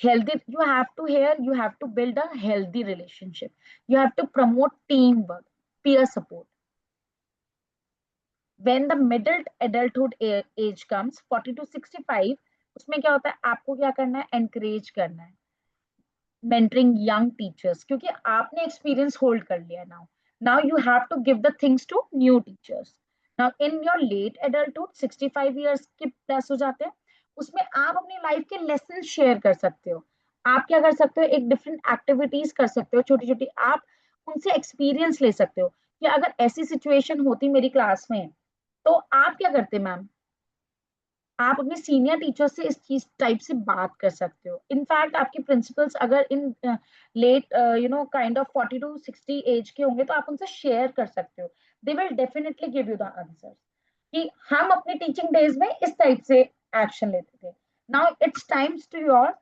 healthy. You have to build a healthy relationship, you have to promote teamwork, peer support. When the middle adulthood age comes 40 to 65, उसमें क्या होता है, आपको क्या करना है, encourage करना है, mentoring young teachers, क्योंकि आपने एक्सपीरियंस होल्ड कर लिया। now you have to give the things to new teachers. Now in your late adulthood 65 years के प्लस हो जाते हैं, उसमें आप अपनी लाइफ के लेसन शेयर कर सकते हो। आप क्या कर सकते हो, एक डिफरेंट एक्टिविटीज कर सकते हो छोटी छोटी, आप उनसे एक्सपीरियंस ले सकते हो कि अगर ऐसी सिचुएशन होती मेरी क्लास में तो आप क्या करते मैम। आप अपने सीनियर टीचर से इस चीज टाइप से बात कर सकते हो। इनफैक्ट आपके प्रिंसिपल्स अगर in late kind of 40 to 60 age के होंगे तो आप उनसे शेयर कर सकते हो, they will definitely give you the answer कि हम अपने टीचिंग डेज में इस टाइप से एक्शन लेते थे। Now it's times to your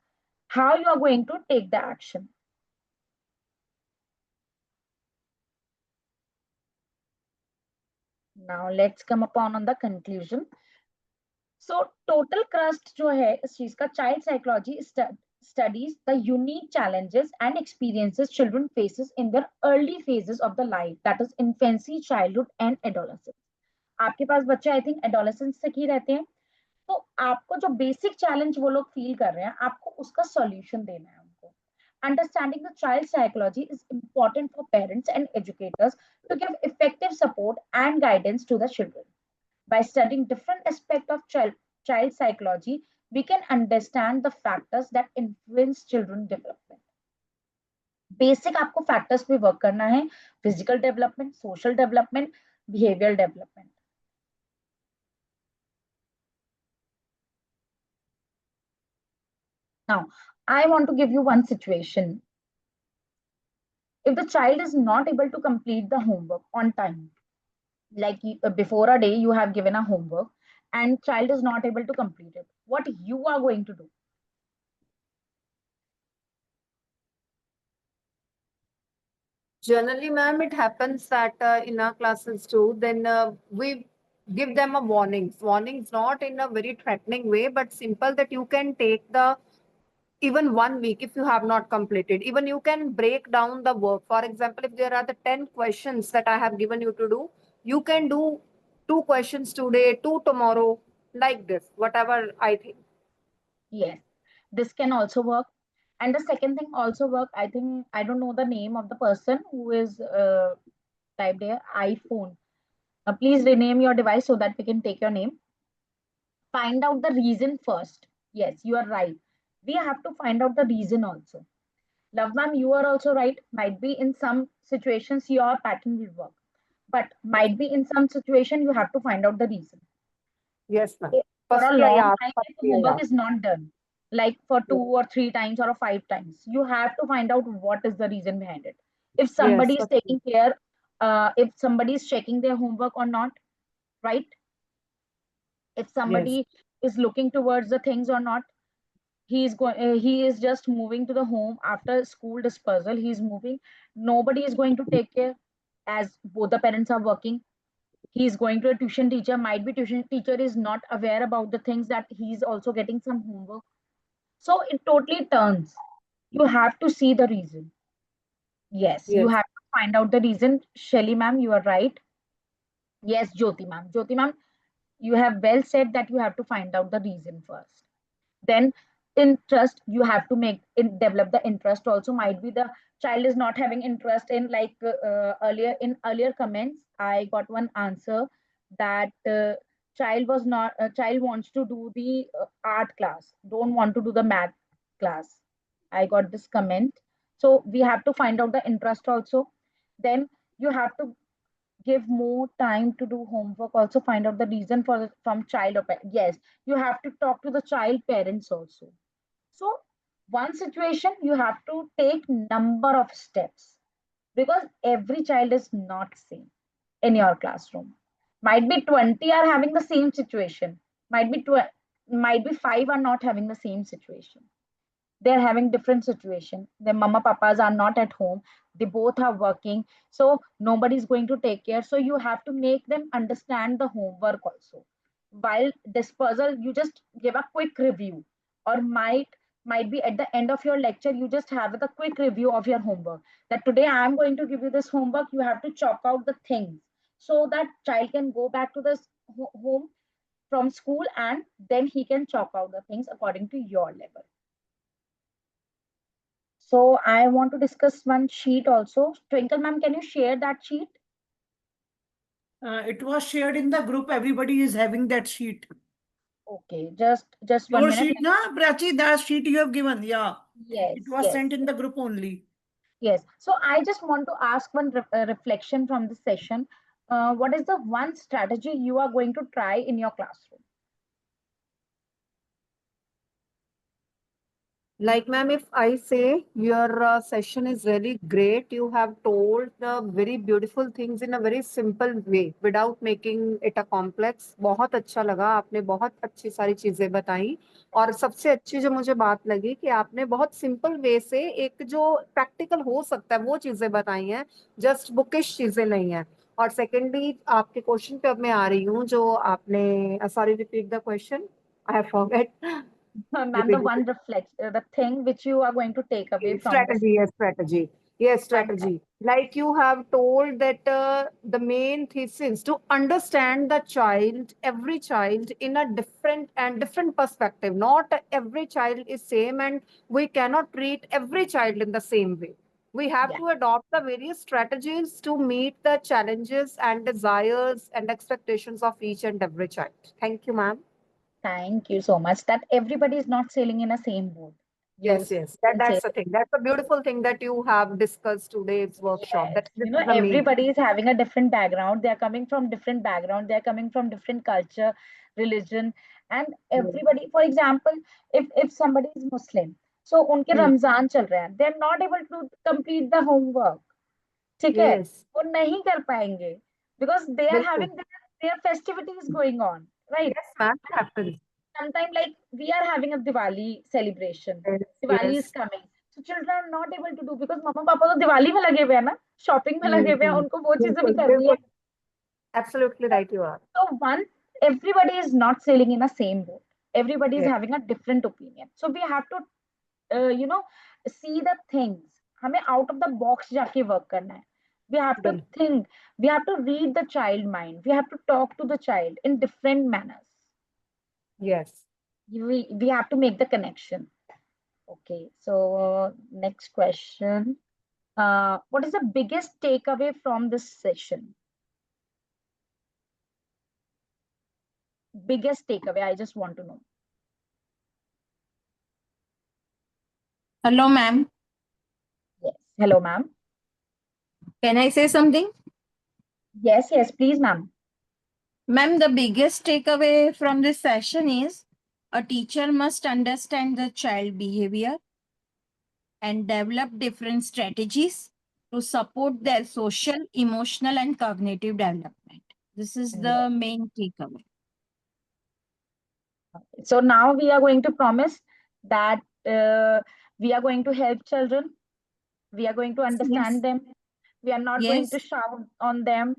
how you are going to take the action. Now let's come upon on the conclusion. So total crust जो है इस चीज का, child psychology studies the unique challenges and experiences children faces in their early phases of the life, that is infancy, childhood and adolescence. आपके पास बच्चे I think adolescence तक ही रहते हैं, तो आपको जो बेसिक चैलेंज वो लोग फील कर रहे हैं आपको उसका सॉल्यूशन देना है उनको. Understanding the child psychology is important for parents and educators to give effective support and guidance to the children. By studying different aspects of child psychology, we can understand the factors that influence children development. Basic आपको factors पे work करना है, physical development, social development, behaviour development. Now, I want to give you one situation. If the child is not able to complete the homework on time, like before a day you have given a homework and child is not able to complete it, what you are going to do? Generally, ma'am, it happens that in our classes too, then we give them a warnings. Warnings not in a very threatening way, but simple that you can take the even 1 week if you have not completed. Even you can break down the work. For example, if there are the 10 questions that I have given you to do, you can do 2 questions today, 2 tomorrow, like this, whatever I think. Yes, this can also work. And the second thing also work, I think, I don't know the name of the person who is typed here, iPhone. Please rename your device so that we can take your name. Find out the reason first. Yes, you are right. We have to find out the reason also. Love ma'am, you are also right. Might be in some situations your pattern will work, but might be in some situation you have to find out the reason. Yes, ma'am. For a Firstly, I long asked, time, if firstly, I homework asked. is not done, like for 2 or 3 times or 5 times, you have to find out what is the reason behind it. If somebody Yes, is taking care, if somebody is checking their homework or not, right? If yes, somebody is looking towards the things or not, he is just moving to the home after school dispersal. He's moving. Nobody is going to take care, as both the parents are working. He's going to a tuition teacher. Might be tuition teacher is not aware about the things that he's also getting some homework. So it totally turns. You have to see the reason. Yes, you yes. have to find out the reason. Shelly ma'am, you are right. Yes, Jyoti ma'am. Jyoti ma'am, you have well said that you have to find out the reason first. Then interest, you have to develop the interest also. Might be the child is not having interest in, like earlier comments I got one answer that child wants to do the art class, don't want to do the math class. I got this comment. So we have to find out the interest also. Then you have to give more time to do homework, also find out the reason for from child or yes, you have to talk to the child parents also. So one situation you have to take number of steps, because every child is not same in your classroom. Might be 20 are having the same situation, might be might be 5 are not having the same situation. They're having different situation. Their mama papas are not at home, they both are working, so nobody's going to take care. So you have to make them understand the homework also. While dispersal, you just give a quick review, or might be at the end of your lecture you just have the quick review of your homework, that today I am going to give you this homework, you have to chalk out the things, so that child can go back to this home from school, and then he can chalk out the things according to your level. So I want to discuss one sheet also. Twinkle ma'am, can you share that sheet? It was shared in the group. Everybody is having that sheet. Okay, just one Your minute. sheet, na, Prachi, that sheet you have given. Yeah. Yes, It was yes, sent in the group only. yes. So I just want to ask one reflection from this session. What is the one strategy you are going to try in your classroom? Like, ma'am, if I say your session is really great, you have told the very beautiful things in a very simple way without making it a complex. बहुत अच्छा लगा, आपने बहुत अच्छी सारी चीजें बताई, और सबसे अच्छी जो मुझे बात लगी कि आपने बहुत सिंपल वे से एक जो प्रैक्टिकल हो सकता है वो चीजें बताई हैं, जस्ट बुकिश चीजें नहीं है. और सेकेंडली आपके क्वेश्चन पे अब मैं आ रही हूँ जो आपने sorry repeat the question I have forget Ma'am, the one reflects the thing which you are going to take away from this. strategy. Yes, strategy. Yes, Fantastic. strategy. Like you have told that the main thesis to understand the child, every child in a different perspective. Not every child is same, and we cannot treat every child in the same way. We have Yeah. to adopt the various strategies to meet the challenges and desires and expectations of each and every child. Thank you, ma'am. Thank you so much. That everybody is not sailing in the same boat. Yes, yes. That's the thing. That's a beautiful thing that you have discussed today's workshop. Yes. That this You know, is the main. everybody is having a different background. They are coming from different background. They are coming from different culture, religion, and everybody. For example, if somebody is Muslim, so उनके रमजान चल रहे हैं, they are not able to complete the homework. ठीक है, Yes. वो नहीं कर पाएंगे because they are बिल्कुल. having their festivities going on, right? Yes, ma'am. It happens. Sometimes like we are having a Diwali celebration. Yes, Diwali is yes. coming. So children are not able to do because mama papa तो दिवाली में लगे हुए हैं ना, shopping में लगे हुए हैं, उनको वो चीजें भी करनी है. Absolutely right you are. So one, everybody is not sailing in the same boat. Everybody is Yes. having a different opinion. So we have to, see the things. हमें out of the box जाके work करना है. We have to think. We have to read the child mind. We have to talk to the child in different manners. Yes. We have to make the connection. Okay, so next question. What is the biggest takeaway from this session? Biggest takeaway, I just want to know. Hello, ma'am. Yes, hello, ma'am. Can I say something? Yes, yes, please, ma'am. Ma'am, the biggest takeaway from this session is a teacher must understand the child behavior and develop different strategies to support their social, emotional, and cognitive development. This is the main takeaway. So now we are going to promise that we are going to help children. We are going to understand them. We are not going to shout on them.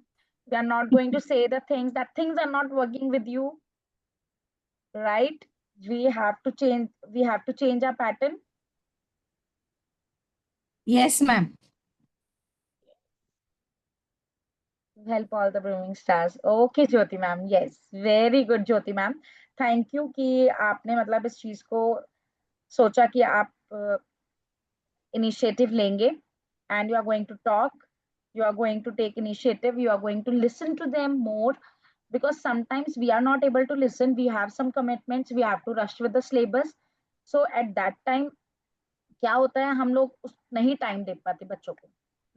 We are not going to say the things that things are not working with you. Right? We have to change. We have to change our pattern. Yes, ma'am. Help all the blooming stars. Okay, Jyoti ma'am. Yes, very good, Jyoti ma'am. Thank you कि आपने मतलब इस चीज को सोचा कि आप initiative लेंगे and you are going to talk, you are going to take initiative, you are going to listen to them more because sometimes we are not able to listen. We have some commitments, we have to rush with the syllabus. So at that time क्या होता है, हम लोग नहीं time दे पाते बच्चों को,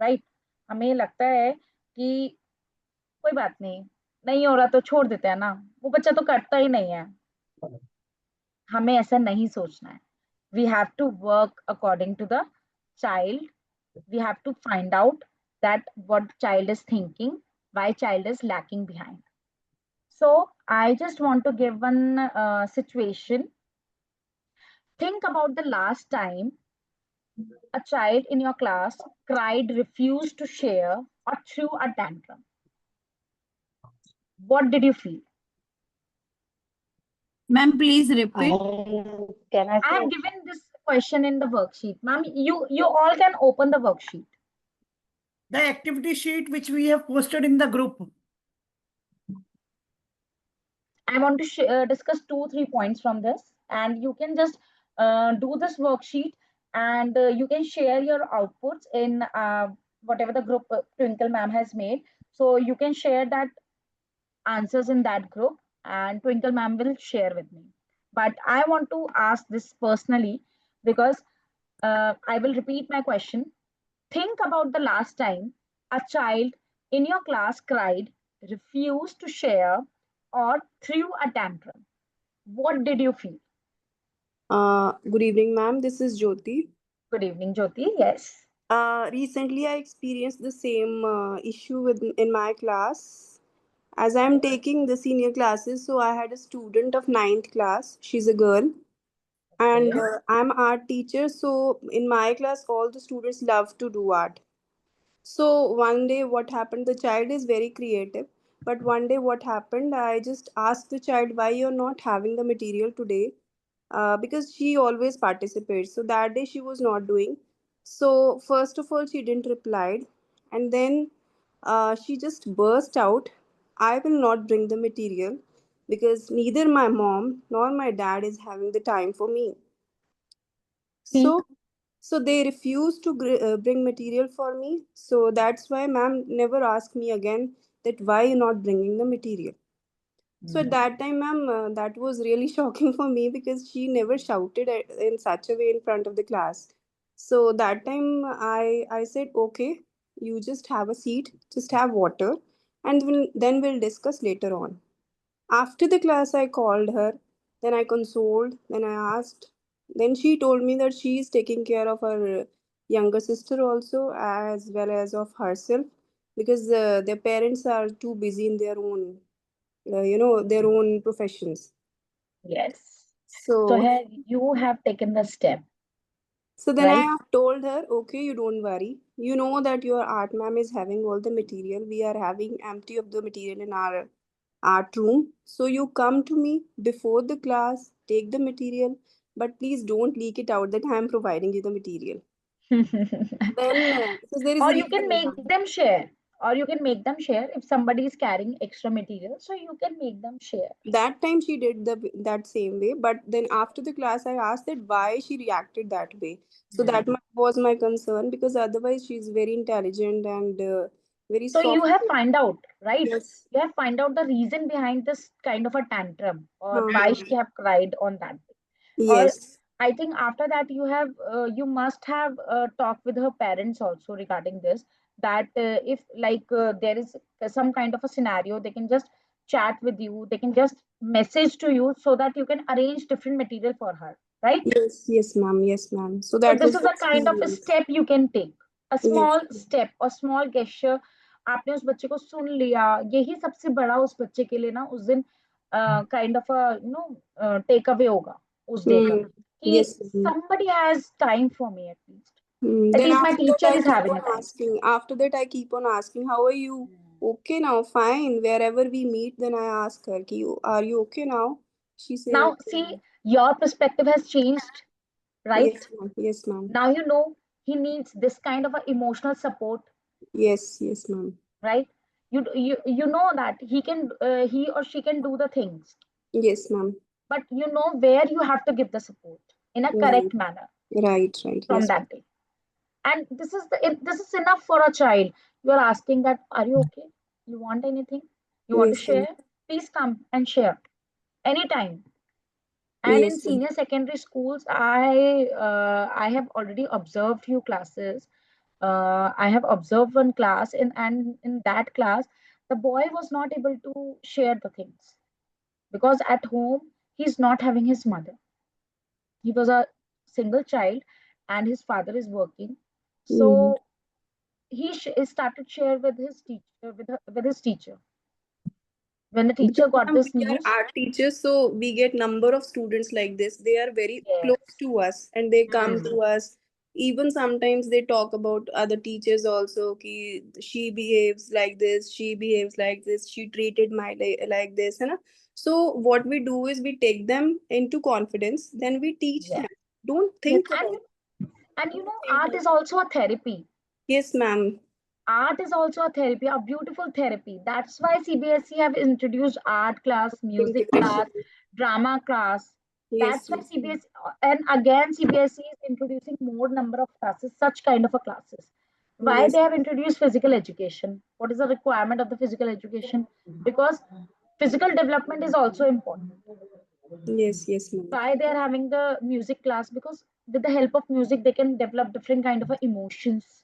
right? हमें लगता है कि कोई बात नहीं हो रहा तो छोड़ देते हैं ना, वो बच्चा तो करता ही नहीं है. हमें ऐसा नहीं सोचना है. We have to work according to the child. We have to find out that what child is thinking, why child is lacking behind. So I just want to give one situation. Think about the last time a child in your class cried, refused to share, or threw a tantrum. What did you feel? Ma'am, please repeat. Can I I have given this question in the worksheet. Ma'am, you all can open the worksheet. The activity sheet which we have posted in the group. I want to discuss 2-3 points from this, and you can just do this worksheet, and you can share your outputs in whatever the group Twinkle ma'am has made. So you can share that answers in that group, and Twinkle ma'am will share with me. But I want to ask this personally because I will repeat my question. Think about the last time a child in your class cried, refused to share, or threw a tantrum. What did you feel? Good evening, ma'am. This is Jyoti. Good evening, Jyoti. Yes. Recently, I experienced the same issue in my class. As I'm taking the senior classes, so I had a student of 9th class. She's a girl. And I'm art teacher. So in my class, all the students love to do art. So one day what happened, the child is very creative, but one day what happened, I just asked the child why you're not having the material today, because she always participates. So that day she was not doing. So first of all, she didn't reply, and then she just burst out, "I will not bring the material because neither my mom nor my dad is having the time for me." See, So they refuse to bring material for me. So that's why ma'am never asked me again that why you not bringing the material. So at that time, ma'am, that was really shocking for me because she never shouted in such a way in front of the class. So that time, I said, okay, you just have a seat, just have water, and then we'll discuss later on. After the class, I called her, then I consoled, then I asked. Then she told me that she is taking care of her younger sister also, as well as of herself, because their parents are too busy in their own, their own professions. yes. So So, here you have taken the step, so then I right? have told her, okay, you don't worry. You know that your art ma'am is having all the material. We are having empty of the material in our art room. So you come to me before the class, take the material, but please don't leak it out that I am providing you the material. Then, because there is Or a you can reason. make them share. Or you can make them share if somebody is carrying extra material. So you can make them share. That time she did that same way, but then after the class, I asked that why she reacted that way. So that was my concern because otherwise she's very intelligent and very So you soft. have find out, right? Yes. You have find out the reason behind this kind of a tantrum or why Uh-huh. she have cried on that day. Or Yes. I think after that you must have talked with her parents also regarding this. That if like there is some kind of a scenario, they can just chat with you. They can just message to you so that you can arrange different material for her, right? Yes. Yes, ma'am. Yes, ma'am. So So that this was is the a kind of a experience. step you can take, a Yes. small step or small gesture. आपने उस बच्चे को सुन लिया, यही सबसे बड़ा उस बच्चे के लिए ना उस दिन kind of a take away होगा उस डे का Hmm. कि Yes, ma'am. somebody has time for me Hmm. at Then least my after that, teacher I is keep having on a time. asking. After that, I keep on asking, "How are you? Okay now, fine." Wherever we meet, then I ask her, Are you okay now?" She say, Now "Okay." see, your perspective has changed, Yes, right? ma'am. Yes, ma'am. Now you know he needs this kind of a emotional support, Yes, yes, ma'am. right? You know that he or she can do the things, Yes, ma'am. but you know where you have to give the support in a Right, correct manner right, right. from Yes, that day. And this is enough for a child. You are asking that, are you okay? You want anything? You want to yes, ma'am. share? Please come and share anytime. And in Yes, ma'am. senior secondary schools, I have already observed few classes. I have observed one class, and in that class, the boy was not able to share the things because at home he's not having his mother. He was a single child, and his father is working. Mm. So he started share with his teacher with his teacher. When the Because teacher got ma'am, this we are news, art teachers, so we get number of students like this. They are very close yes, to us, and they come hmm, to us. Even sometimes they talk about other teachers also. Ki she behaves like this. She behaves like this. She treated my like this, you know. So what we do is we take them into confidence. Then we teach yes, them. Don't yes, think about. and Don't think art about. is also a therapy. Yes, ma'am. Art is also a therapy, a beautiful therapy. That's why CBSE have introduced art class, music Integration. class, drama class. Yes, That's why yes, ma'am. CBSE, and again CBSE is introducing more number of classes, such kind of a classes. Why Yes, they have introduced physical education? What is the requirement of the physical education? Because physical development is also important. yes, yes, ma'am. Why they are having the music class? Because with the help of music, they can develop different kind of emotions.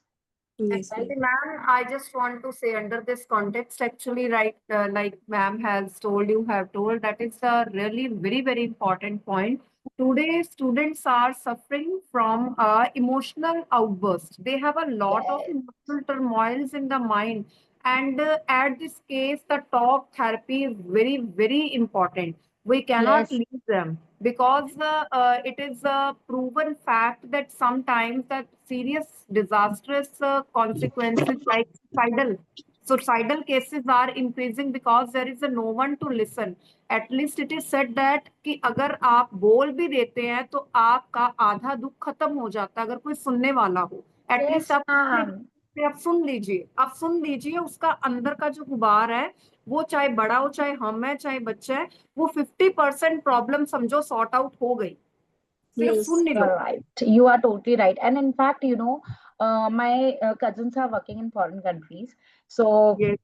Yes, ma'am. Actually, ma'am, I just want to say under this context, actually, right, like ma'am has told, you have told, that is a really very, very important point. Today, students are suffering from emotional outburst. They have a lot of Yes. emotional turmoils in the mind. And at this case, the talk therapy is very, very important. We cannot Yes. leave them. because it is a proven fact that sometimes that serious disastrous consequences like suicidal cases are increasing because there is no one to listen. At least it is said that कि अगर आप बोल भी देते हैं तो आपका आधा दुख खत्म हो जाता है अगर कोई सुनने वाला हो. At least Yes, ma'am. आप सुन लीजिए उसका अंदर का जो गुबार है वो चाहे बड़ा हो चाहे हम है चाहे बच्चा है वो 50% प्रॉब्लम समझो सॉर्ट आउट हो गई सिर्फ Yes. Soon low. You're right. You are totally right. And in fact, my cousins are working in foreign countries. So Yes.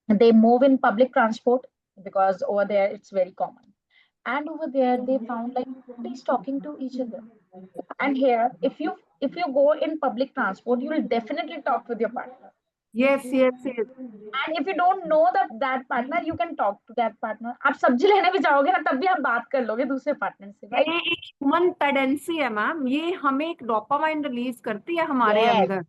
they move in public transport because over there it's very common. And over there they found like nobody's talking to each other. And here, if you go in public transport, you will definitely talk with your partner. Yes. And if you don't know that partner, you can talk to that partner. आप सब्जी लेने भी जाओगे ना तब भी आप बात कर लोगे दूसरे पार्टनर से, ये right? एक ह्यूमन टेंडेंसी है मैम. ये हमें एक डोपामाइन रिलीज करती है हमारे Yes. अंदर.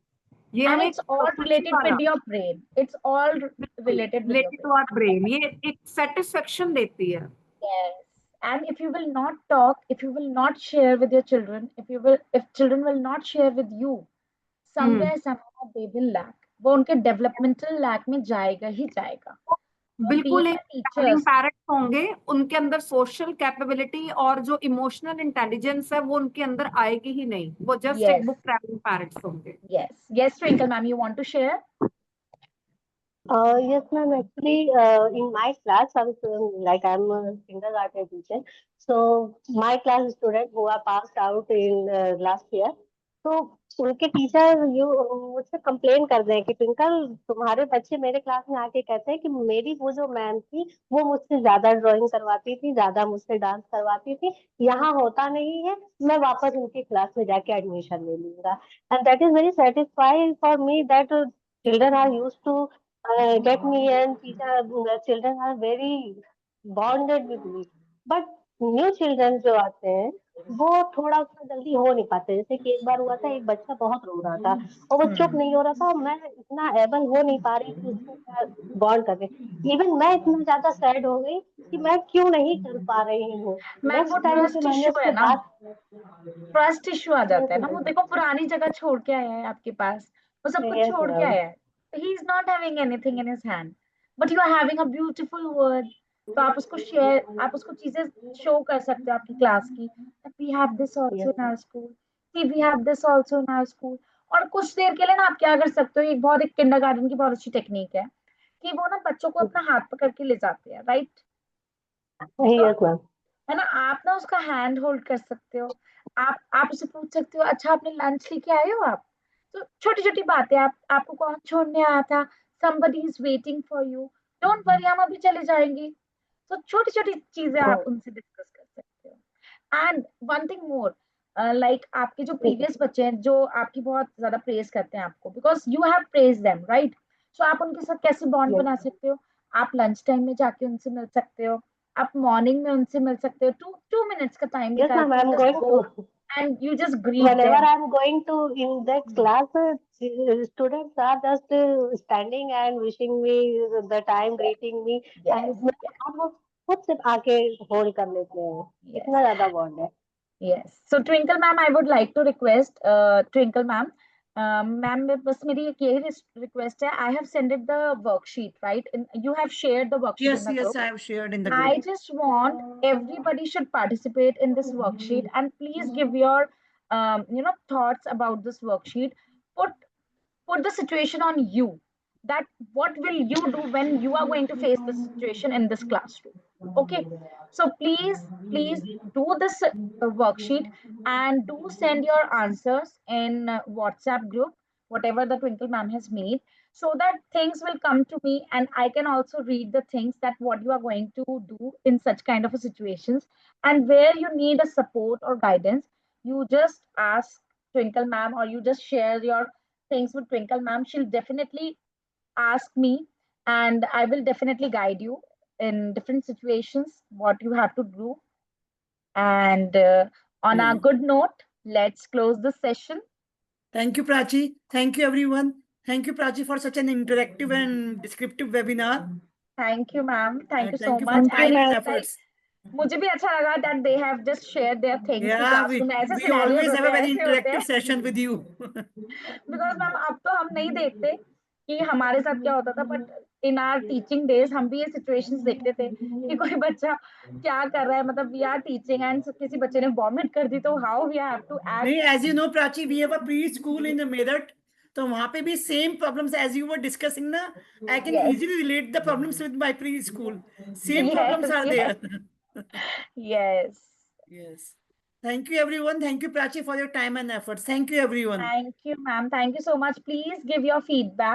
ये And हमें it's all related with your brain. It's all related with your related to our brain. ये एक सेटिस्फेक्शन देती है. Yes. And if you will not talk, if you will not share with your children, if children will not share with you, somewhere somehow they will lack. वो उनके developmental lack में जाएगा ही जाएगा. बिल्कुल being एक a travelling teachers, parents होंगे उनके अंदर सोशल कैपेबिलिटी और जो इमोशनल इंटेलिजेंस है वो उनके अंदर आएगी ही नहीं. वो जस्ट Yes. एक बुक ट्रैवलिंग पेरेंट्स होंगे. yes, Twinkle ma'am, you want to share? Yes, ma'am. Actually, in my class, I'm a kindergarten teacher. So my class student who are passed out in last year, तो उनके teacher मुझसे complain कर रहे हैं कि twinkle तुम्हारे बच्चे मेरे क्लास में आके कहते हैं कि मेरी वो जो मैम थी वो मुझसे ज्यादा ड्राइंग करवाती थी, ज्यादा मुझसे डांस करवाती थी, यहाँ होता नहीं है, मैं वापस उनकी क्लास में जाके एडमिशन ले लूंगा. And that is very satisfying for me that children are used to get me, and children are very bonded with me. But new children जो आते हैं वो थोड़ा उतना जल्दी हो नहीं पाते. जैसे कि एक बार हुआ था, एक बच्चा बहुत रो रहा था और वो चुप नहीं हो रहा था, और मैं इतना एबल हो नहीं पा रही थी उसको बॉन्ड करके. इवन मैं इतना ज्यादा सैड हो गई कि मैं क्यों नहीं कर पा रही हूँ. मैम वो नेक्स्ट टाइम से ट्रस्ट मैंने इशू उससे है ना, बात. ट्रस्ट इशू आ जाता है ना. वो देखो पुरानी जगह छोड़ के आया है आपके पास, वो सब कुछ यस छोड़ के मैम. आया है. He is not having anything in his hand, but you are having a beautiful word. तो आप उसको शेयर, आप उसको चीजें शो कर सकते हो आपकी क्लास की. We have this also in our school, we have this also in our school. और कुछ देर के लिए ना आप क्या कर सकते हो, एक किंडरगार्टन की बहुत अच्छी टेक्निक है कि वो ना बच्चों को अपना हाथ पकड़ के ले जाते हैं, राइट? Yes ma'am. है ना, आप ना उसका हैंड होल्ड कर सकते हो. आप उससे पूछ सकते हो, अच्छा आपने लंच लेके आए हो आप? तो छोटी छोटी बातें, आपको कौन छोड़ने आया था, somebody is waiting for you, don't worry हम अभी चले जाएंगे. तो छोटी छोटी चीजें आप उनसे डिस्कस कर सकते हो. And one thing more, like आपके जो प्रीवियस बच्चे हैं जो आपकी बहुत ज्यादा प्रेज करते हैं आपको, because you have praise them, right? So आप उनके साथ कैसे बॉन्ड बना सकते हो? आप लंच टाइम में जाके उनसे मिल सकते हो, आप मॉर्निंग में उनसे मिल सकते हो. 2 minutes का टाइम Yes, निकाल ma'am. I'm के going just go to. and you just greet Whenever them. I'm going to in that class, students are just standing and wishing me the time, greeting me, and वो खुद से आके hold कर लेते हैं. इतना ज्यादा बॉन्ड है. Yes. So Twinkle ma'am, I would like to request, Twinkle ma'am, ma'am, बस मेरी एक यही request है. I have sent it the worksheet, right? You have shared the worksheet in Yes, the yes, group. I have shared in the I group. just want everybody should participate in this worksheet, and please give your, thoughts about this worksheet. Put the situation on you, that what will you do when you are going to face this situation in this classroom. Okay, so please do this worksheet, and do send your answers in WhatsApp group, whatever the Twinkle ma'am has made, so that things will come to me and I can also read the things that what you are going to do in such kind of a situations. And where you need a support or guidance, you just ask Twinkle ma'am, or you just share your things with Twinkle ma'am. She'll definitely ask me, and I will definitely guide you in different situations what you have to do. And on a good note, let's close the session. Thank you, Prachi. Thank you, everyone. Thank you, Prachi, for such an interactive and descriptive webinar. Thank you, ma'am. Thank you so Thank you much. for time and And efforts. मुझे भी अच्छा लगा that they have just shared their things कि Yeah, classroom में ऐसे we scenarios always have a होते हैं, very ऐसे होते interactive हैं। session with you. Because ma'am अब तो हम नहीं देखते कि हमारे साथ क्या होता था, but in our teaching days हम भी ये सिचुएशंस देखते थे कि कोई बच्चा क्या कर रहा है, मतलब वी आर टीचिंग एंड किसी बच्चे ने वॉमिट कर दी तो हाउ वी हैव टू नहीं, act. as you know, Prachi, we have a preschool in Meerut. तो वहाँ पे भी same problems as you were discussing ना, I can Yes. easily relate the problems with my preschool. Same Yes, problems are yes. there. Yes. Yes. Thank you, everyone. Thank you, Prachi, for your time and efforts. Thank you, everyone. Thank you, ma'am. Thank you so much. Please give your feedback.